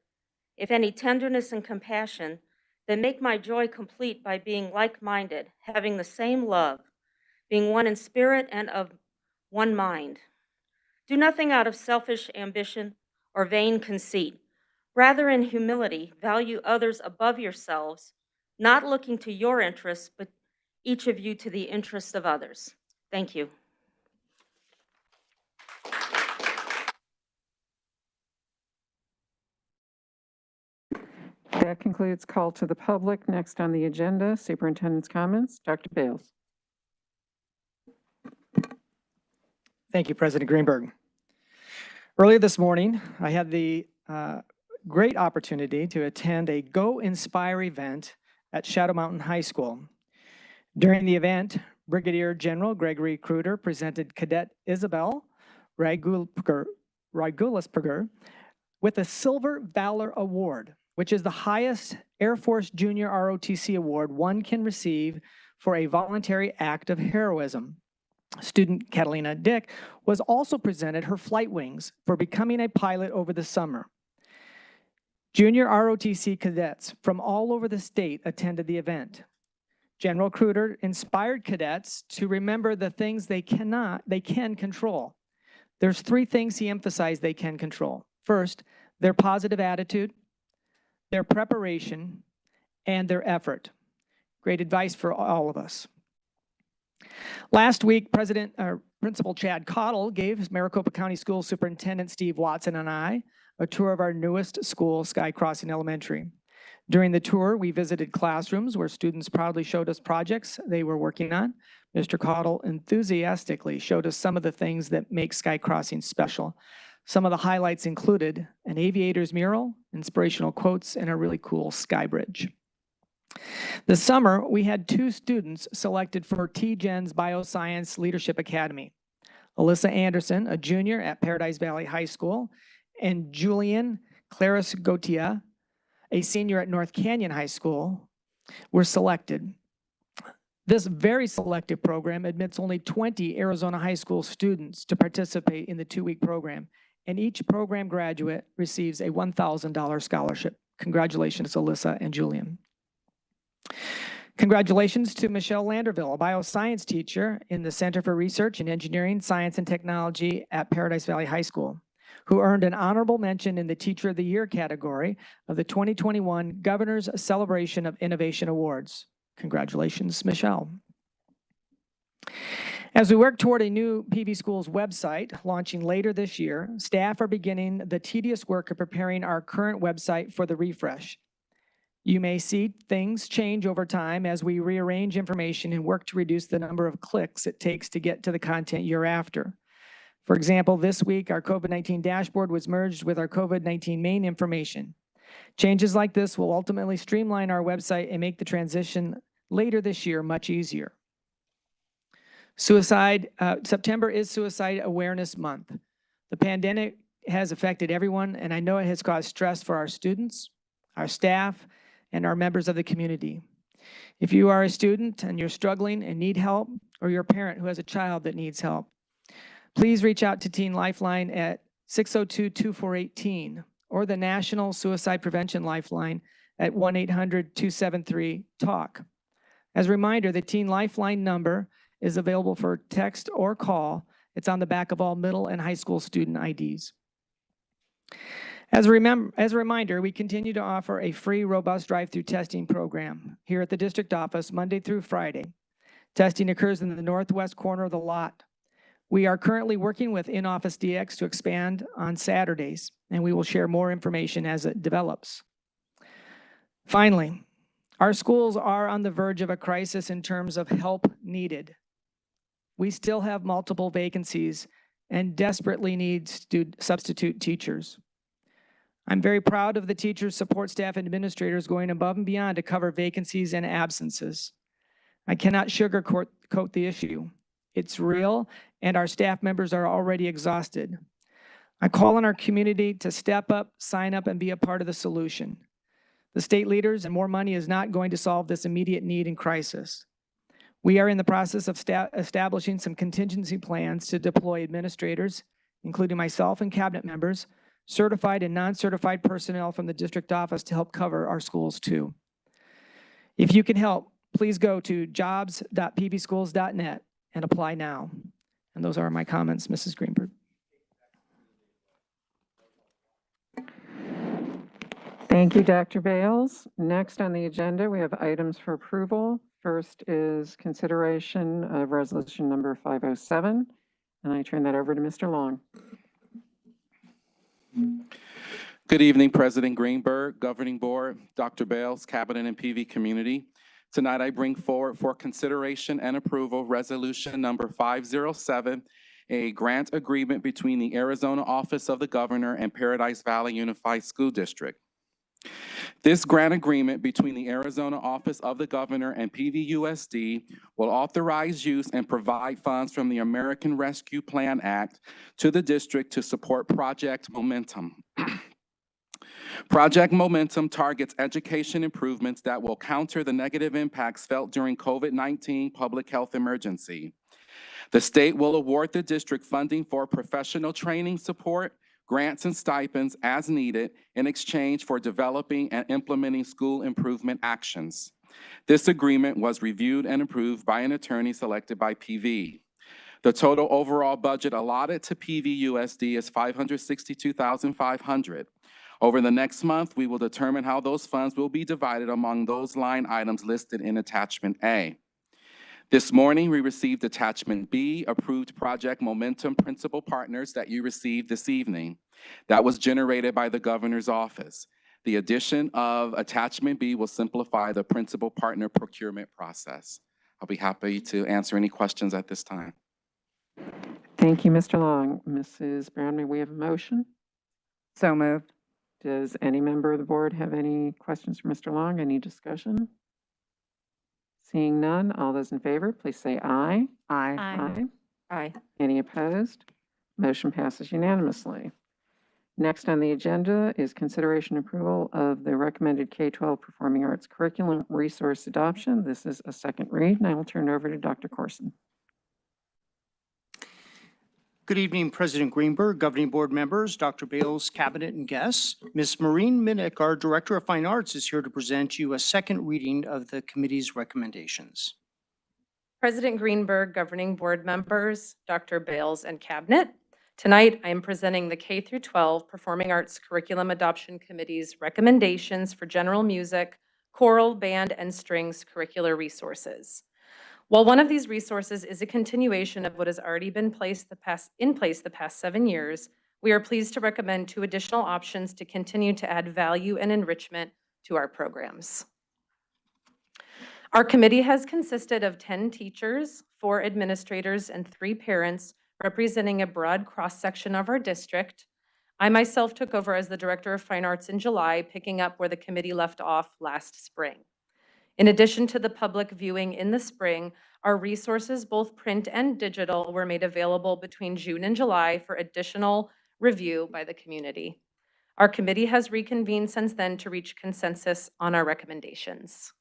if any tenderness and compassion, then make my joy complete by being like-minded, having the same love, being one in spirit and of one mind. Do nothing out of selfish ambition or vain conceit. Rather, in humility, value others above yourselves, not looking to your interests, but each of you to the interests of others. Thank you. That concludes call to the public. Next on the agenda, Superintendent's comments. Dr. Bales. Thank you, President Greenberg. Earlier this morning, I had the great opportunity to attend a Go Inspire event at Shadow Mountain High School. During the event, Brigadier General Gregory Kruder presented Cadet Isabel Ragulisperger with a Silver Valor Award, which is the highest Air Force Junior ROTC award one can receive for a voluntary act of heroism. Student Catalina Dick was also presented her flight wings for becoming a pilot over the summer. Junior ROTC cadets from all over the state attended the event. General Kruder inspired cadets to remember the things they can control. There's 3 things he emphasized they can control. First, their positive attitude, their preparation, and their effort. Great advice for all of us. Last week, Principal Chad Cottle gave Maricopa County School Superintendent Steve Watson and I a tour of our newest school, Sky Crossing Elementary. During the tour, we visited classrooms where students proudly showed us projects they were working on. Mr. Cottle enthusiastically showed us some of the things that make Sky Crossing special. Some of the highlights included an aviator's mural, inspirational quotes, and a really cool sky bridge. This summer, we had 2 students selected for T-Gen's Bioscience Leadership Academy. Alyssa Anderson, a junior at Paradise Valley High School, and Julian Claris Gautier, a senior at North Canyon High School, were selected. This very selective program admits only 20 Arizona high school students to participate in the 2-week program, and each program graduate receives a $1,000 scholarship. Congratulations, Alyssa and Julian. Congratulations to Michelle Landerville, a bioscience teacher in the Center for Research in Engineering, Science, and Technology at Paradise Valley High School, who earned an honorable mention in the Teacher of the Year category of the 2021 Governor's Celebration of Innovation Awards. Congratulations, Michelle. As we work toward a new PV Schools website launching later this year, staff are beginning the tedious work of preparing our current website for the refresh. You may see things change over time as we rearrange information and work to reduce the number of clicks it takes to get to the content you're after. For example, this week, our COVID-19 dashboard was merged with our COVID-19 main information. Changes like this will ultimately streamline our website and make the transition later this year much easier. September is Suicide Awareness Month. The pandemic has affected everyone, and I know it has caused stress for our students, our staff, and our members of the community. If you are a student and you're struggling and need help, or you're a parent who has a child that needs help, please reach out to Teen Lifeline at 602-248-TEEN or the National Suicide Prevention Lifeline at 1-800-273-TALK. As a reminder, the Teen Lifeline number is available for text or call. It's on the back of all middle and high school student IDs. As a reminder, we continue to offer a free robust drive-through testing program here at the district office Monday through Friday. Testing occurs in the northwest corner of the lot. We are currently working with In-Office DX to expand on Saturdays, and we will share more information as it develops. Finally, our schools are on the verge of a crisis in terms of help needed. We still have multiple vacancies and desperately need substitute teachers. I'm very proud of the teachers, support staff, and administrators going above and beyond to cover vacancies and absences. I cannot sugarcoat the issue. It's real, and our staff members are already exhausted. I call on our community to step up, sign up, and be a part of the solution. The state leaders and more money is not going to solve this immediate need and crisis. We are in the process of establishing some contingency plans to deploy administrators, including myself and cabinet members, certified and non-certified personnel from the district office to help cover our schools too. If you can help, please go to jobs.pvschools.net and apply now. And those are my comments, Mrs. Greenberg. Thank you, Dr. Bales. Next on the agenda, we have items for approval. First is consideration of resolution number 507, and I turn that over to Mr. Long. Good evening, President Greenberg, Governing Board, Dr. Bales, Cabinet, and PV community. Tonight, I bring forward for consideration and approval resolution number 507, a grant agreement between the Arizona Office of the Governor and Paradise Valley Unified School District. This grant agreement between the Arizona Office of the Governor and PVUSD will authorize use and provide funds from the American Rescue Plan Act to the district to support Project Momentum. Project Momentum targets education improvements that will counter the negative impacts felt during COVID-19 public health emergency. The state will award the district funding for professional training support, grants and stipends as needed in exchange for developing and implementing school improvement actions. This agreement was reviewed and approved by an attorney selected by PV. The total overall budget allotted to PVUSD is $562,500. Over the next month, we will determine how those funds will be divided among those line items listed in Attachment A. This morning, we received Attachment B, approved Project Momentum Principal Partners that you received this evening. That was generated by the Governor's Office. The addition of Attachment B will simplify the principal partner procurement process. I'll be happy to answer any questions at this time. Thank you, Mr. Long. Mrs. Brown, may we have a motion? So moved. Does any member of the board have any questions for Mr. Long? Any discussion? Seeing none, all those in favor, please say aye. Aye. Aye. Aye. Any opposed? Motion passes unanimously. Next on the agenda is consideration and approval of the recommended K-12 Performing Arts Curriculum Resource Adoption. This is a second read, and I will turn it over to Dr. Corson. Good evening, President Greenberg, Governing Board members, Dr. Bales, Cabinet, and guests. Ms. Maureen Minnick, our Director of Fine Arts, is here to present you a second reading of the committee's recommendations. President Greenberg, Governing Board members, Dr. Bales, and Cabinet. Tonight, I am presenting the K-12 Performing Arts Curriculum Adoption Committee's recommendations for general music, choral, band, and strings curricular resources. While one of these resources is a continuation of what has already been in place the past 7 years, we are pleased to recommend 2 additional options to continue to add value and enrichment to our programs. Our committee has consisted of 10 teachers, 4 administrators, and 3 parents, representing a broad cross-section of our district. I myself took over as the Director of Fine Arts in July, picking up where the committee left off last spring. In addition to the public viewing in the spring, our resources, both print and digital, were made available between June and July for additional review by the community. Our committee has reconvened since then to reach consensus on our recommendations.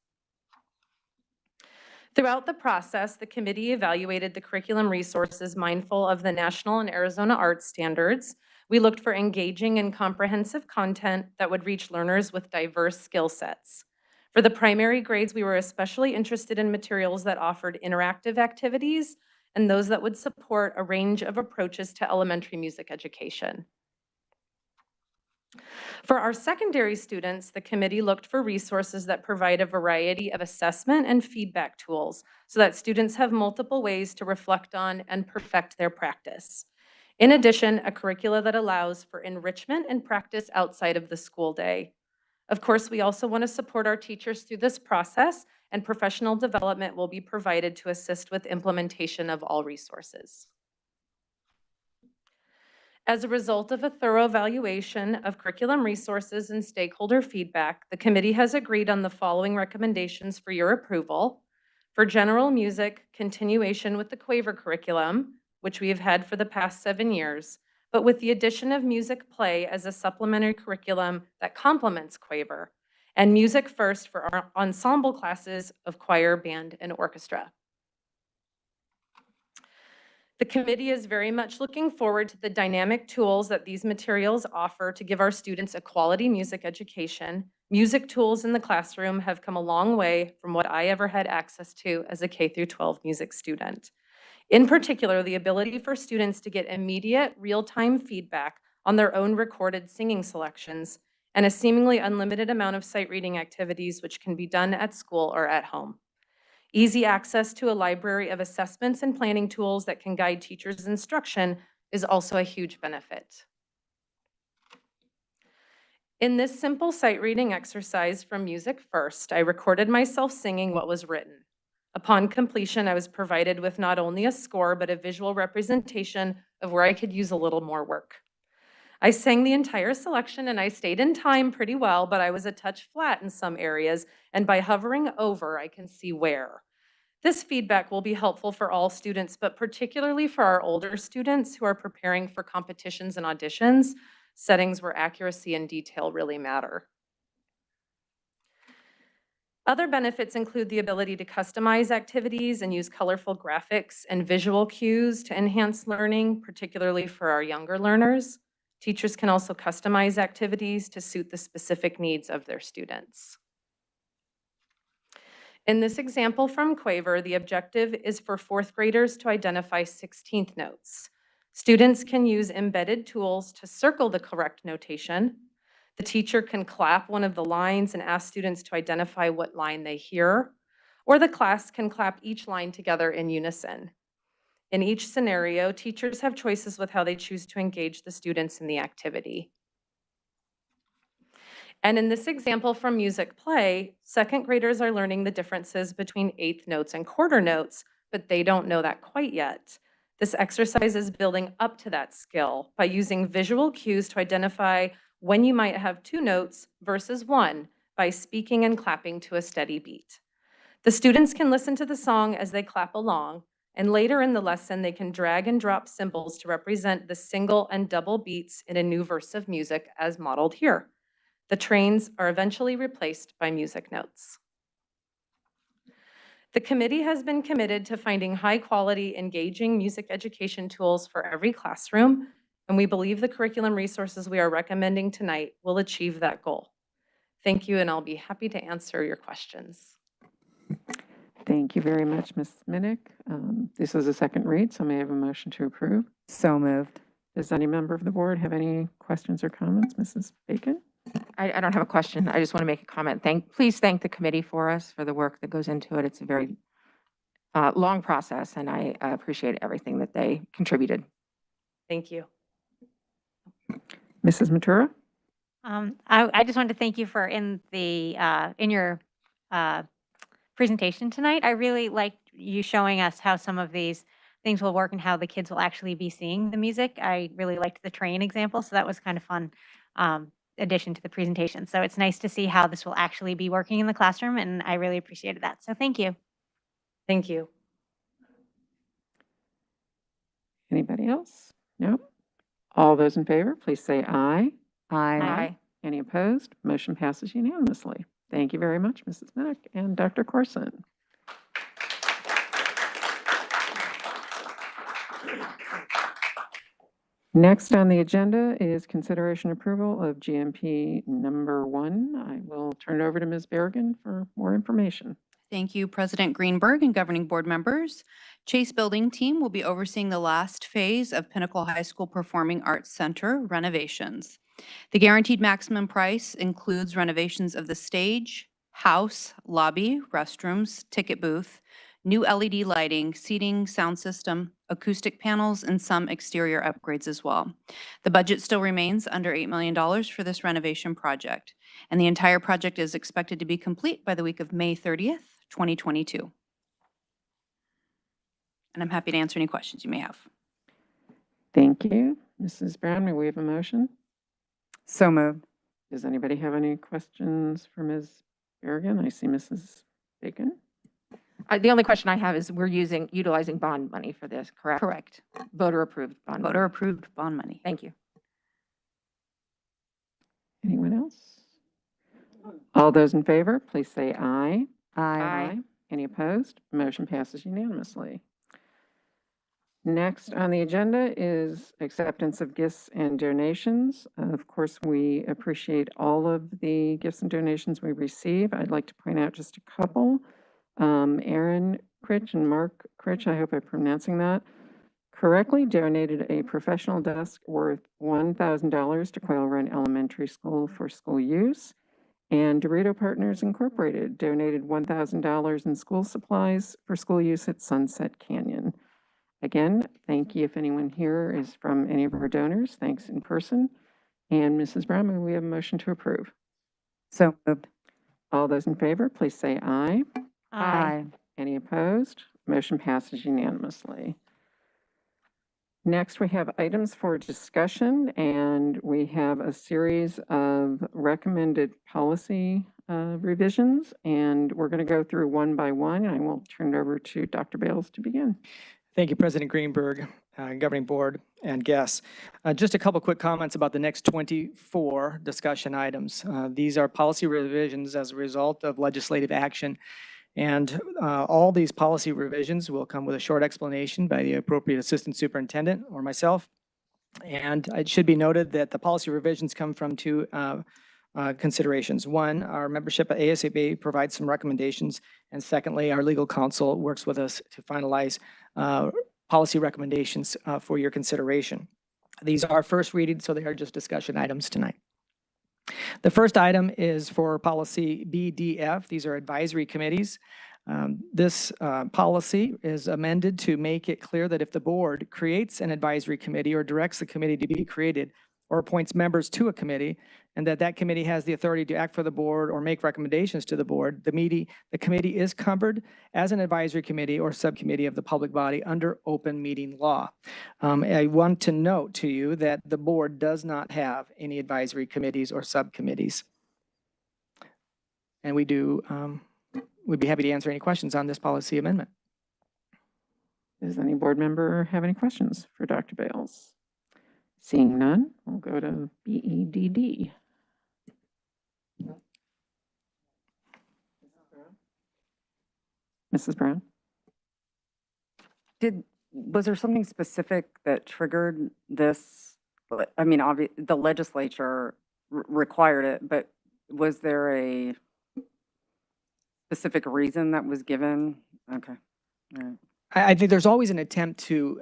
Throughout the process, the committee evaluated the curriculum resources mindful of the national and Arizona art standards. We looked for engaging and comprehensive content that would reach learners with diverse skill sets. For the primary grades, we were especially interested in materials that offered interactive activities and those that would support a range of approaches to elementary music education. For our secondary students, the committee looked for resources that provide a variety of assessment and feedback tools so that students have multiple ways to reflect on and perfect their practice. In addition, a curricula that allows for enrichment and practice outside of the school day. Of course, we also want to support our teachers through this process, and professional development will be provided to assist with implementation of all resources. As a result of a thorough evaluation of curriculum resources and stakeholder feedback, the committee has agreed on the following recommendations for your approval. For general music, continuation with the Quaver curriculum, which we have had for the past 7 years, but with the addition of music play as a supplementary curriculum that complements Quaver, and music first for our ensemble classes of choir, band, and orchestra. The committee is very much looking forward to the dynamic tools that these materials offer to give our students a quality music education. Music tools in the classroom have come a long way from what I ever had access to as a K-12 music student. In particular, the ability for students to get immediate, real-time feedback on their own recorded singing selections, and a seemingly unlimited amount of sight reading activities which can be done at school or at home. Easy access to a library of assessments and planning tools that can guide teachers' instruction is also a huge benefit. In this simple sight reading exercise from Music First, I recorded myself singing what was written. Upon completion, I was provided with not only a score, but a visual representation of where I could use a little more work. I sang the entire selection and I stayed in time pretty well, but I was a touch flat in some areas, and by hovering over, I can see where. This feedback will be helpful for all students, but particularly for our older students who are preparing for competitions and auditions, settings where accuracy and detail really matter. Other benefits include the ability to customize activities and use colorful graphics and visual cues to enhance learning, particularly for our younger learners. Teachers can also customize activities to suit the specific needs of their students. In this example from Quaver, the objective is for fourth graders to identify 16th notes. Students can use embedded tools to circle the correct notation. The teacher can clap one of the lines and ask students to identify what line they hear, or the class can clap each line together in unison. In each scenario, teachers have choices with how they choose to engage the students in the activity. And in this example from Music Play, second graders are learning the differences between eighth notes and quarter notes, but they don't know that quite yet. This exercise is building up to that skill by using visual cues to identify when you might have two notes versus one by speaking and clapping to a steady beat. The students can listen to the song as they clap along, and later in the lesson, they can drag and drop symbols to represent the single and double beats in a new verse of music as modeled here. The trains are eventually replaced by music notes. The committee has been committed to finding high-quality, engaging music education tools for every classroom, and we believe the curriculum resources we are recommending tonight will achieve that goal. Thank you, and I'll be happy to answer your questions. Thank you very much, Ms. Minnick. This is a second read, so may I have a motion to approve? So moved. Does any member of the board have any questions or comments? Mrs. Bacon? I don't have a question. I just want to make a comment. Please thank the committee for us for the work that goes into it. It's a very long process, and I appreciate everything that they contributed. Thank you. Mrs. Matura? I just wanted to thank you for in your presentation tonight. I really liked you showing us how some of these things will work and how the kids will actually be seeing the music. I really liked the train example, so that was kind of fun addition to the presentation. So it's nice to see how this will actually be working in the classroom, and I really appreciated that. So thank you. Thank you. Anybody else? No? All those in favor, please say aye. Aye. Any opposed? Motion passes unanimously. Thank you very much, Mrs. Minnick and Dr. Corson. Next on the agenda is consideration approval of GMP number 1. I will turn it over to Ms. Berrigan for more information. Thank you, President Greenberg and governing board members. Chase Building Team will be overseeing the last phase of Pinnacle High School Performing Arts Center renovations. The guaranteed maximum price includes renovations of the stage, house, lobby, restrooms, ticket booth, new LED lighting, seating, sound system, acoustic panels, and some exterior upgrades as well. The budget still remains under $8 million for this renovation project, and the entire project is expected to be complete by the week of May 30th, 2022. And I'm happy to answer any questions you may have. Thank you. Mrs. Brown, may we have a motion? So moved. Does anybody have any questions for Ms. Berrigan? I see Mrs. Bacon. The only question I have is we're utilizing bond money for this, correct? Correct. Voter approved bond money. Voter approved bond money. Thank you. Anyone else? All those in favor, please say aye. Aye. Any opposed? Motion passes unanimously. Next on the agenda is acceptance of gifts and donations. Of course, we appreciate all of the gifts and donations we receive. I'd like to point out just a couple. Aaron Critch and Mark Critch, I hope I'm pronouncing that correctly, donated a professional desk worth $1,000 to Quail Run Elementary School for school use. And Dorito Partners Incorporated donated $1,000 in school supplies for school use at Sunset Canyon. Again, thank you if anyone here is from any of our donors. Thanks in person. And Mrs. Brown, may we have a motion to approve? So moved. All those in favor, please say aye. Aye. Any opposed? Motion passes unanimously. Next, we have items for discussion, and we have a series of recommended policy revisions, and we're going to go through one by one. I will turn it over to Dr. Bales to begin. Thank you, President Greenberg, Governing Board, and guests. Just a couple quick comments about the next 24 discussion items. These are policy revisions as a result of legislative action, and all these policy revisions will come with a short explanation by the appropriate Assistant Superintendent or myself. And it should be noted that the policy revisions come from two considerations. One, our membership at ASAB provides some recommendations, and secondly, our legal counsel works with us to finalize policy recommendations for your consideration. These are first reading, so they are just discussion items tonight. The first item is for policy BDF. These are advisory committees. This policy is amended to make it clear that if the board creates an advisory committee or directs the committee to be created or appoints members to a committee, and that committee has the authority to act for the board or make recommendations to the board, the committee is covered as an advisory committee or subcommittee of the public body under open meeting law. I want to note to you that the board does not have any advisory committees or subcommittees. And we'd be happy to answer any questions on this policy amendment. Does any board member have any questions for Dr. Bales? Seeing none, we'll go to BEDD. Mrs. Brown? Was there something specific that triggered this? I mean, the legislature required it, but was there a specific reason that was given? Okay. All right. I think there's always an attempt to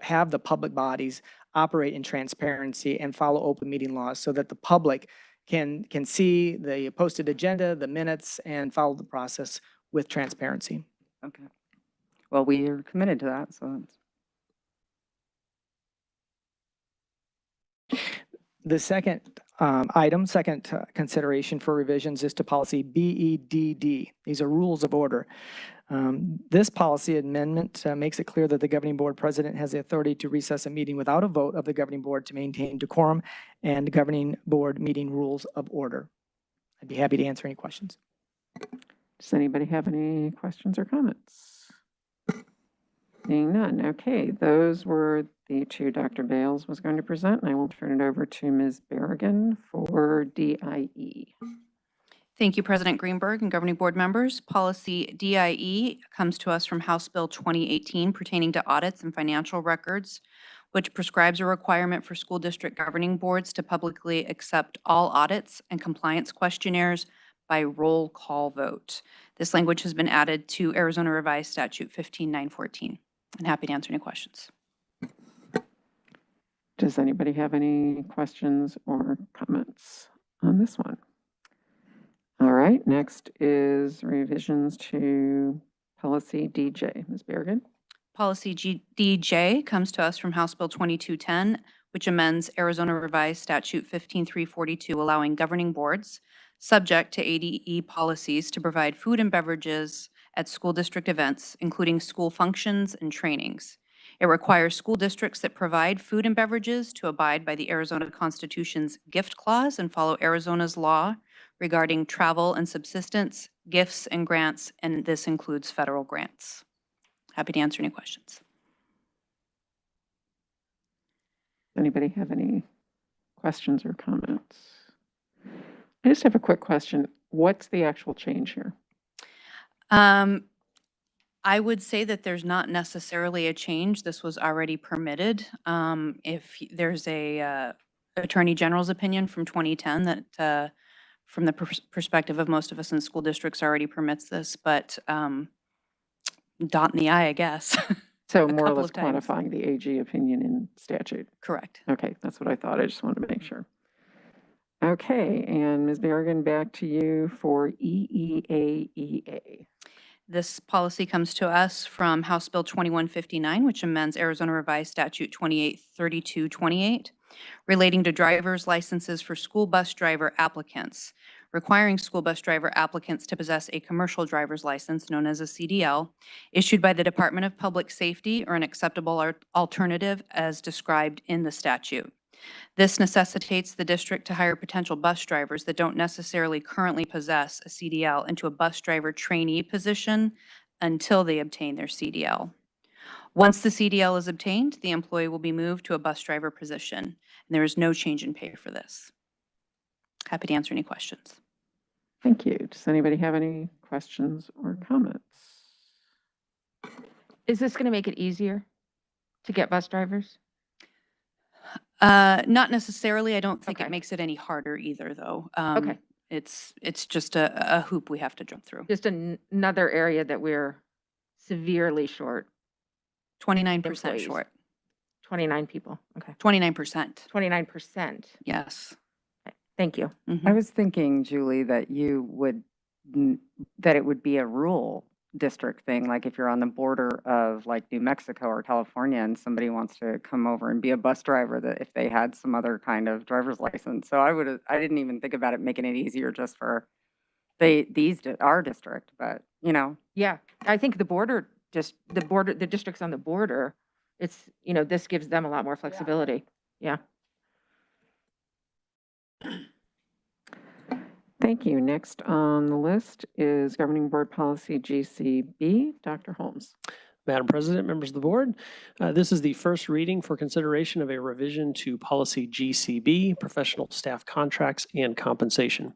have the public bodies operate in transparency and follow open meeting laws so that the public can see the posted agenda, the minutes, and follow the process with transparency. Okay. Well, we are committed to that, so. The second consideration for revisions is to policy BEDD. These are rules of order. This policy amendment makes it clear that the governing board president has the authority to recess a meeting without a vote of the governing board to maintain decorum and governing board meeting rules of order. I'd be happy to answer any questions. Does anybody have any questions or comments? Seeing none. Okay, those were the two Dr. Bales was going to present, and I will turn it over to Ms. Berrigan for DIE. Thank you, President Greenberg and governing board members. Policy DIE comes to us from House Bill 2018 pertaining to audits and financial records, which prescribes a requirement for school district governing boards to publicly accept all audits and compliance questionnaires by roll call vote. This language has been added to Arizona Revised Statute 15914. I'm happy to answer any questions. Does anybody have any questions or comments on this one? All right, next is revisions to policy DJ. Ms. Berrigan? Policy DJ comes to us from House Bill 2210, which amends Arizona Revised Statute 15342, allowing governing boards subject to ADE policies to provide food and beverages at school district events, including school functions and trainings. It requires school districts that provide food and beverages to abide by the Arizona Constitution's gift clause and follow Arizona's law regarding travel and subsistence, gifts and grants, and this includes federal grants. Happy to answer any questions. Anybody have any questions or comments? I just have a quick question. What's the actual change here? I would say that there's not necessarily a change. This was already permitted. If there's a Attorney General's opinion from 2010 that from the perspective of most of us in school districts already permits this, but dot in the I guess. So more or less quantifying the AG opinion in statute. Correct. Okay, that's what I thought. I just wanted to make sure. Okay, and Ms. Berrigan, back to you for EEAEA. This policy comes to us from House Bill 2159, which amends Arizona Revised Statute 283228, relating to driver's licenses for school bus driver applicants. requiring school bus driver applicants to possess a commercial driver's license known as a CDL, issued by the Department of Public Safety or an acceptable alternative as described in the statute. This necessitates the district to hire potential bus drivers that don't necessarily currently possess a CDL into a bus driver trainee position until they obtain their CDL. Once the CDL is obtained, the employee will be moved to a bus driver position, and there is no change in pay for this. Happy to answer any questions. Thank you. Does anybody have any questions or comments? Is this going to make it easier to get bus drivers? Not necessarily. I don't think Okay. it makes it any harder either, though. Okay. It's just a hoop we have to jump through. Just another area that we're severely short. 29% employees. short. 29 people. Okay. 29%. 29%. Yes. Okay. Thank you. Mhm. I was thinking, Julie, that that it would be a rural district thing, like if you're on the border of like New Mexico or California and somebody wants to come over and be a bus driver, that if they had some other kind of driver's license. So I didn't even think about it making it easier just for our district, but you know. Yeah, I think the districts on the border, it's, this gives them a lot more flexibility. Yeah. Thank you. Next on the list is Governing Board Policy GCB. Dr. Holmes. Madam President, members of the board, this is the first reading for consideration of a revision to Policy GCB, Professional Staff Contracts and Compensation.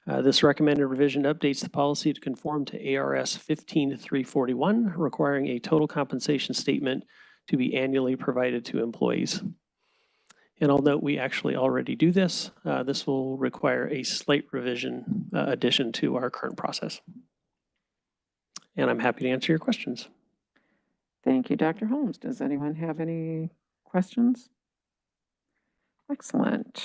This recommended revision updates the policy to conform to ARS 15341, requiring a total compensation statement to be annually provided to employees. And I'll note we actually already do this. This will require a slight revision addition to our current process. And I'm happy to answer your questions. Thank you, Dr. Holmes. Does anyone have any questions? Excellent.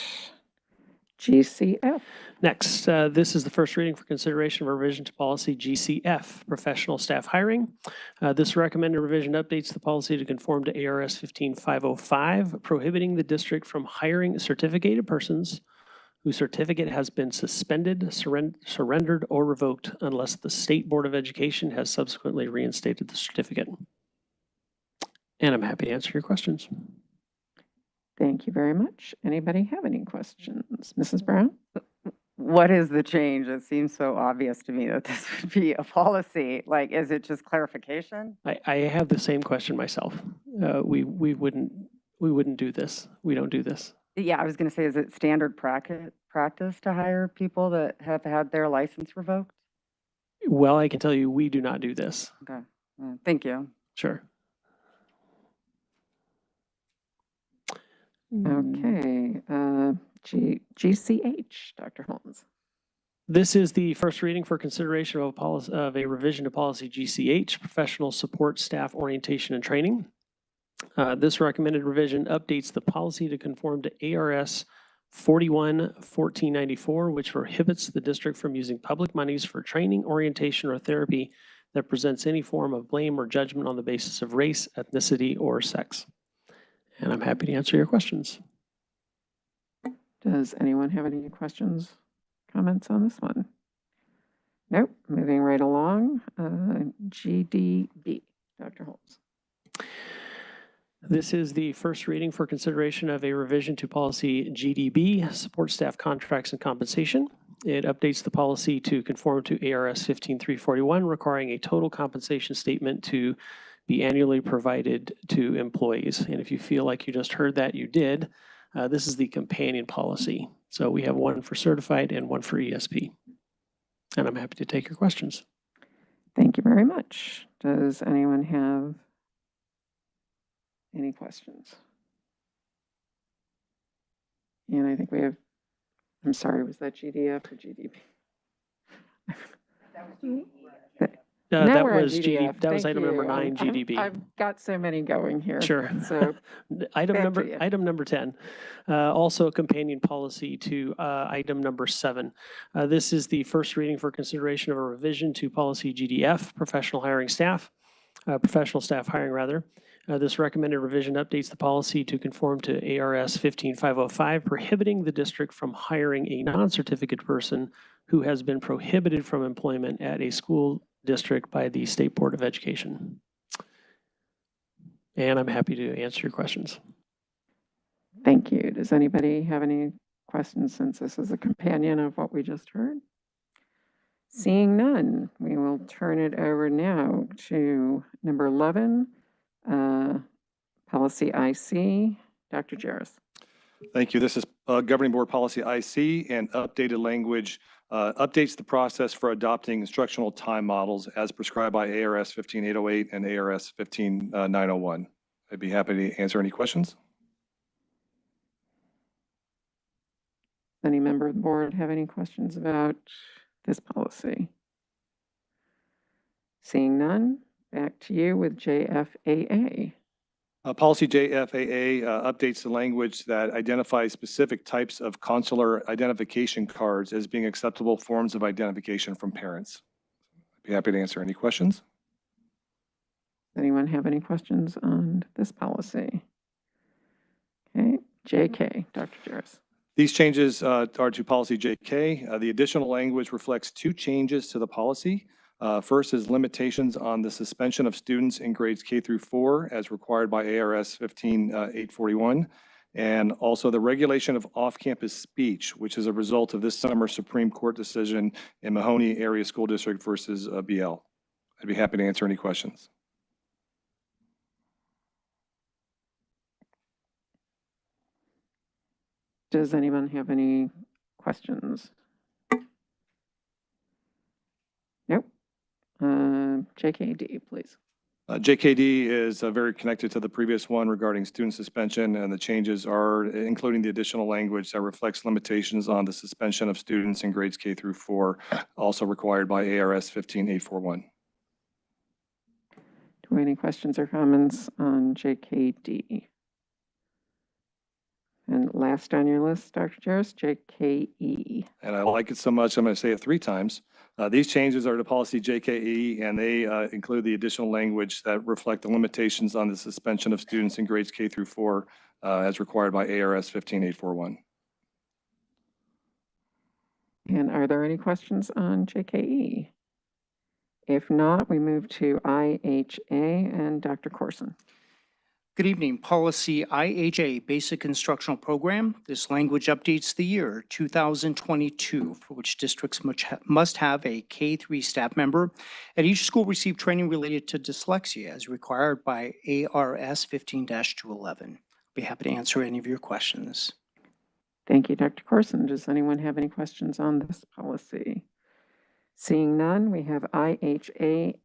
GCF. Next, this is the first reading for consideration of a revision to policy GCF, professional staff hiring. This recommended revision updates the policy to conform to ARS 15505, prohibiting the district from hiring certificated persons whose certificate has been suspended, surrendered, or revoked unless the State Board of Education has subsequently reinstated the certificate. And I'm happy to answer your questions. Thank you very much. Anybody have any questions? Mrs. Brown? What is the change? It seems so obvious to me that this would be a policy. Like, is it just clarification? I have the same question myself. We wouldn't do this. We don't do this. Yeah, I was going to say, is it standard practice to hire people that have had their license revoked? Well, I can tell you we do not do this. Okay, thank you. Sure. Okay. GCH, Dr. Holmes. This is the first reading for consideration of a revision to policy GCH, professional support staff orientation and training. This recommended revision updates the policy to conform to ARS 41-1494, which prohibits the district from using public monies for training, orientation, or therapy that presents any form of blame or judgment on the basis of race, ethnicity, or sex. And I'm happy to answer your questions. Does anyone have any questions, comments on this one? Nope. Moving right along. GDB, Dr. Holmes. This is the first reading for consideration of a revision to policy GDB, support staff contracts and compensation. It updates the policy to conform to ARS 15341, requiring a total compensation statement to be annually provided to employees. And if you feel like you just heard that, you did. This is the companion policy. So we have one for certified and one for ESP. And I'm happy to take your questions. Thank you very much. Does anyone have any questions? And I think we have, I'm sorry, was that GDF or GDB? That was GDB. That was item number 9, GDB. I've got so many going here. Sure. So item number 10, also a companion policy to item number 7. This is the first reading for consideration of a revision to policy GDF, professional hiring staff. professional staff hiring rather. This recommended revision updates the policy to conform to ARS 15505, prohibiting the district from hiring a non-certificate person who has been prohibited from employment at a school district by the State Board of Education. And I'm happy to answer your questions. Thank you. Does anybody have any questions since this is a companion of what we just heard? Seeing none, we will turn it over now to number 11, Policy IC. Dr. Jarris. Thank you. This is Governing Board Policy IC, and updated language updates the process for adopting instructional time models as prescribed by ARS 15808 and ARS 15901. I'd be happy to answer any questions. Any member of the board have any questions about this policy? Seeing none, back to you with JFAA. Policy JFAA updates the language that identifies specific types of consular identification cards as being acceptable forms of identification from parents. I'd be happy to answer any questions. Does anyone have any questions on this policy? Okay, JK, Dr. Jarris. These changes are to Policy JK. The additional language reflects two changes to the policy. First is limitations on the suspension of students in grades K through 4 as required by ARS 15841, and also the regulation of off-campus speech, which is a result of this summer's Supreme Court decision in Mahoney Area School District versus BL. I'd be happy to answer any questions. Does anyone have any questions? Nope. JKD, please. JKD is very connected to the previous one regarding student suspension, and the changes are including the additional language that reflects limitations on the suspension of students in grades K through 4, also required by ARS 15841. Do we have any questions or comments on JKD? And last on your list, Dr. Jarris, JKE. And I like it so much, I'm going to say it 3 times. These changes are to policy JKE, and they include the additional language that reflect the limitations on the suspension of students in grades K through 4 as required by ARS 15841. And are there any questions on JKE? If not, we move to IHA and Dr. Corson. Good evening. Policy IHA, Basic Instructional Program. This language updates the year 2022, for which districts must have a K-3 staff member at each school receive training related to dyslexia as required by ARS 15-211. I'll be happy to answer any of your questions. Thank you, Dr. Corson. Does anyone have any questions on this policy? Seeing none, we have IHA-MD.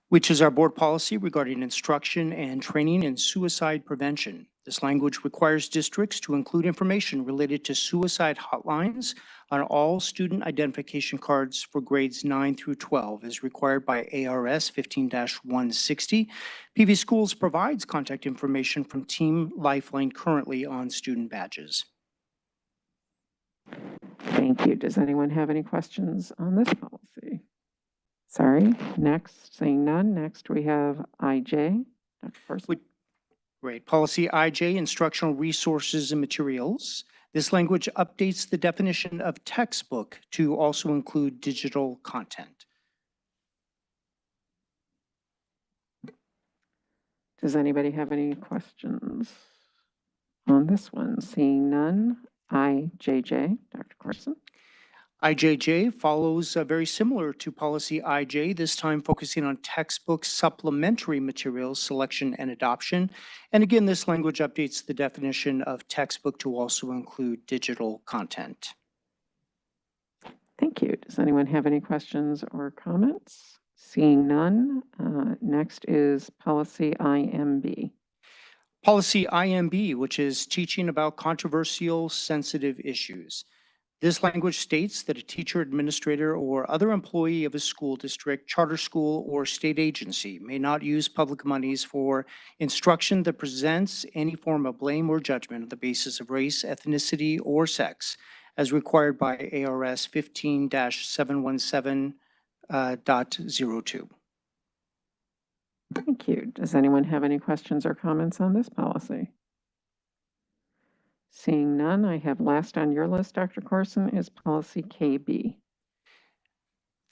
Which is our board policy regarding instruction and training in suicide prevention. This language requires districts to include information related to suicide hotlines on all student identification cards for grades 9 through 12 as required by ARS 15-160. PV Schools provides contact information from Team Lifeline currently on student badges. Thank you. Does anyone have any questions on this policy? Sorry, next, seeing none. Next, we have IJ. Dr. Corson. Great. Policy IJ, Instructional Resources and Materials. This language updates the definition of textbook to also include digital content. Does anybody have any questions on this one? Seeing none, IJJ. Dr. Corson. IJJ follows very similar to policy IJ, this time focusing on textbook supplementary materials selection and adoption. And again, this language updates the definition of textbook to also include digital content. Thank you. Does anyone have any questions or comments? Seeing none, next is policy IMB. Policy IMB, which is teaching about controversial sensitive issues. This language states that a teacher, administrator, or other employee of a school district, charter school, or state agency may not use public monies for instruction that presents any form of blame or judgment on the basis of race, ethnicity, or sex, as required by ARS 15-717.02. Thank you. Does anyone have any questions or comments on this policy? Seeing none, I have last on your list, Dr. Corson, is policy KB.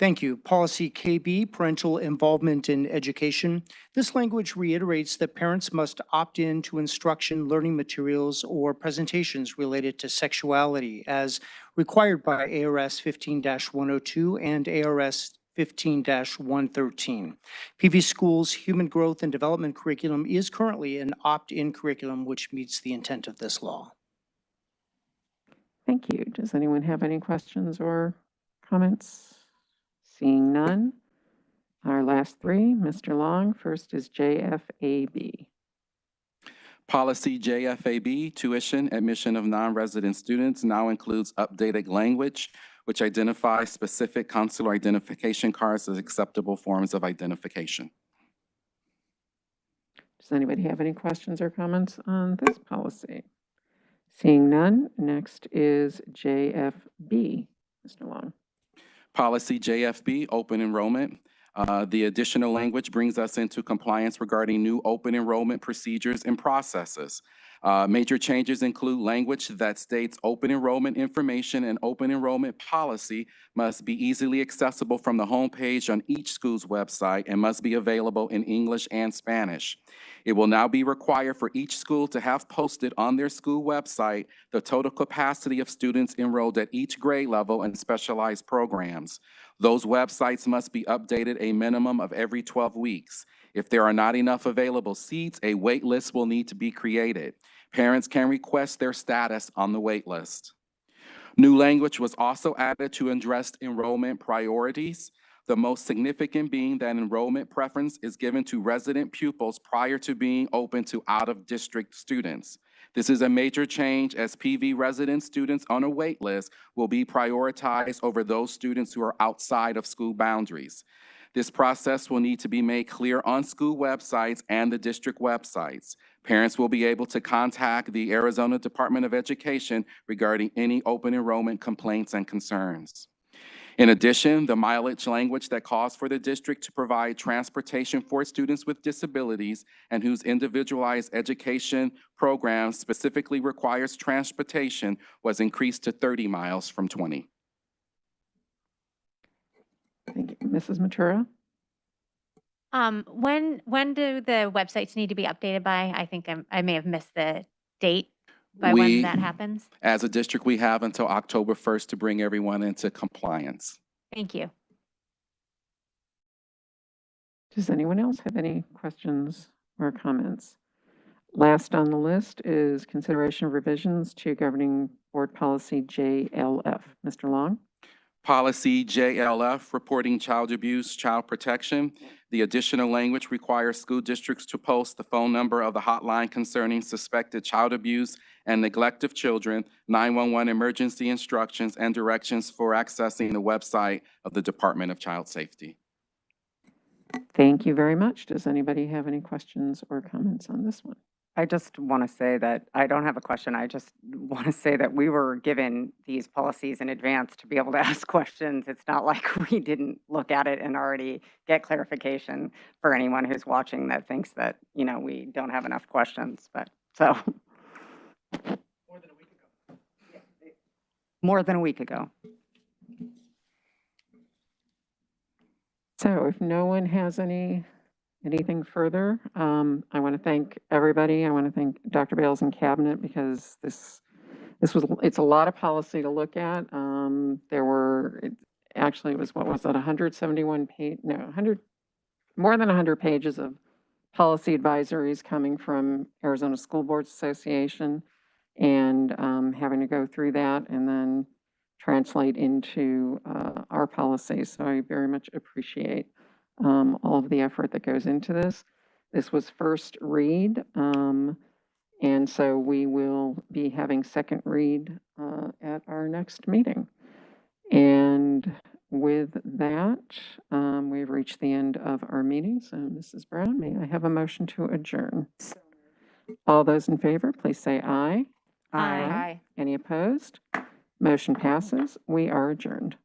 Thank you. Policy KB, parental involvement in education. This language reiterates that parents must opt in to instruction, learning materials, or presentations related to sexuality as required by ARS 15-102 and ARS 15-113. PV Schools' Human Growth and Development curriculum is currently an opt-in curriculum, which meets the intent of this law. Thank you. Does anyone have any questions or comments? Seeing none, our last three, Mr. Long, first is JFAB. Policy JFAB, tuition admission of non-resident students, now includes updated language, which identifies specific consular identification cards as acceptable forms of identification. Does anybody have any questions or comments on this policy? Seeing none, next is JFB. Mr. Long. Policy JFB, open enrollment. The additional language brings us into compliance regarding new open enrollment procedures and processes. Major changes include language that states open enrollment information and open enrollment policy must be easily accessible from the homepage on each school's website and must be available in English and Spanish. It will now be required for each school to have posted on their school website the total capacity of students enrolled at each grade level and specialized programs. Those websites must be updated a minimum of every 12 weeks. If there are not enough available seats, a wait list will need to be created. Parents can request their status on the wait list. New language was also added to address enrollment priorities, the most significant being that enrollment preference is given to resident pupils prior to being open to out-of-district students. This is a major change as PV resident students on a wait list will be prioritized over those students who are outside of school boundaries. This process will need to be made clear on school websites and the district websites. Parents will be able to contact the Arizona Department of Education regarding any open enrollment complaints and concerns. In addition, the mileage language that calls for the district to provide transportation for students with disabilities and whose individualized education program specifically requires transportation was increased to 30 miles from 20. Thank you. Mrs. Matura? When do the websites need to be updated by? I think I may have missed the date by when that happens. As a district, we have until October 1st to bring everyone into compliance. Thank you. Does anyone else have any questions or comments? Last on the list is consideration of revisions to governing board policy JLF. Mr. Long? Policy JLF, reporting child abuse, child protection. The additional language requires school districts to post the phone number of the hotline concerning suspected child abuse and neglect of children, 911 emergency instructions, and directions for accessing the website of the Department of Child Safety. Thank you very much. Does anybody have any questions or comments on this one? I just want to say that I don't have a question. I just want to say that we were given these policies in advance to be able to ask questions. It's not like we didn't look at it and already get clarification for anyone who's watching that thinks that, you know, we don't have enough questions. But so. More than a week ago. More than a week ago. So if no one has anything further, I want to thank everybody. I want to thank Dr. Bales and Cabinet because it's a lot of policy to look at. Actually it was, what was that, 171 page, no, 100, more than 100 pages of policy advisories coming from Arizona School Boards Association and having to go through that and then translate into our policies. So I very much appreciate all of the effort that goes into this. This was first read, and so we will be having second read at our next meeting. And with that, we've reached the end of our meeting. So Mrs. Brown, may I have a motion to adjourn? All those in favor, please say aye. Aye. Any opposed? Motion passes. We are adjourned.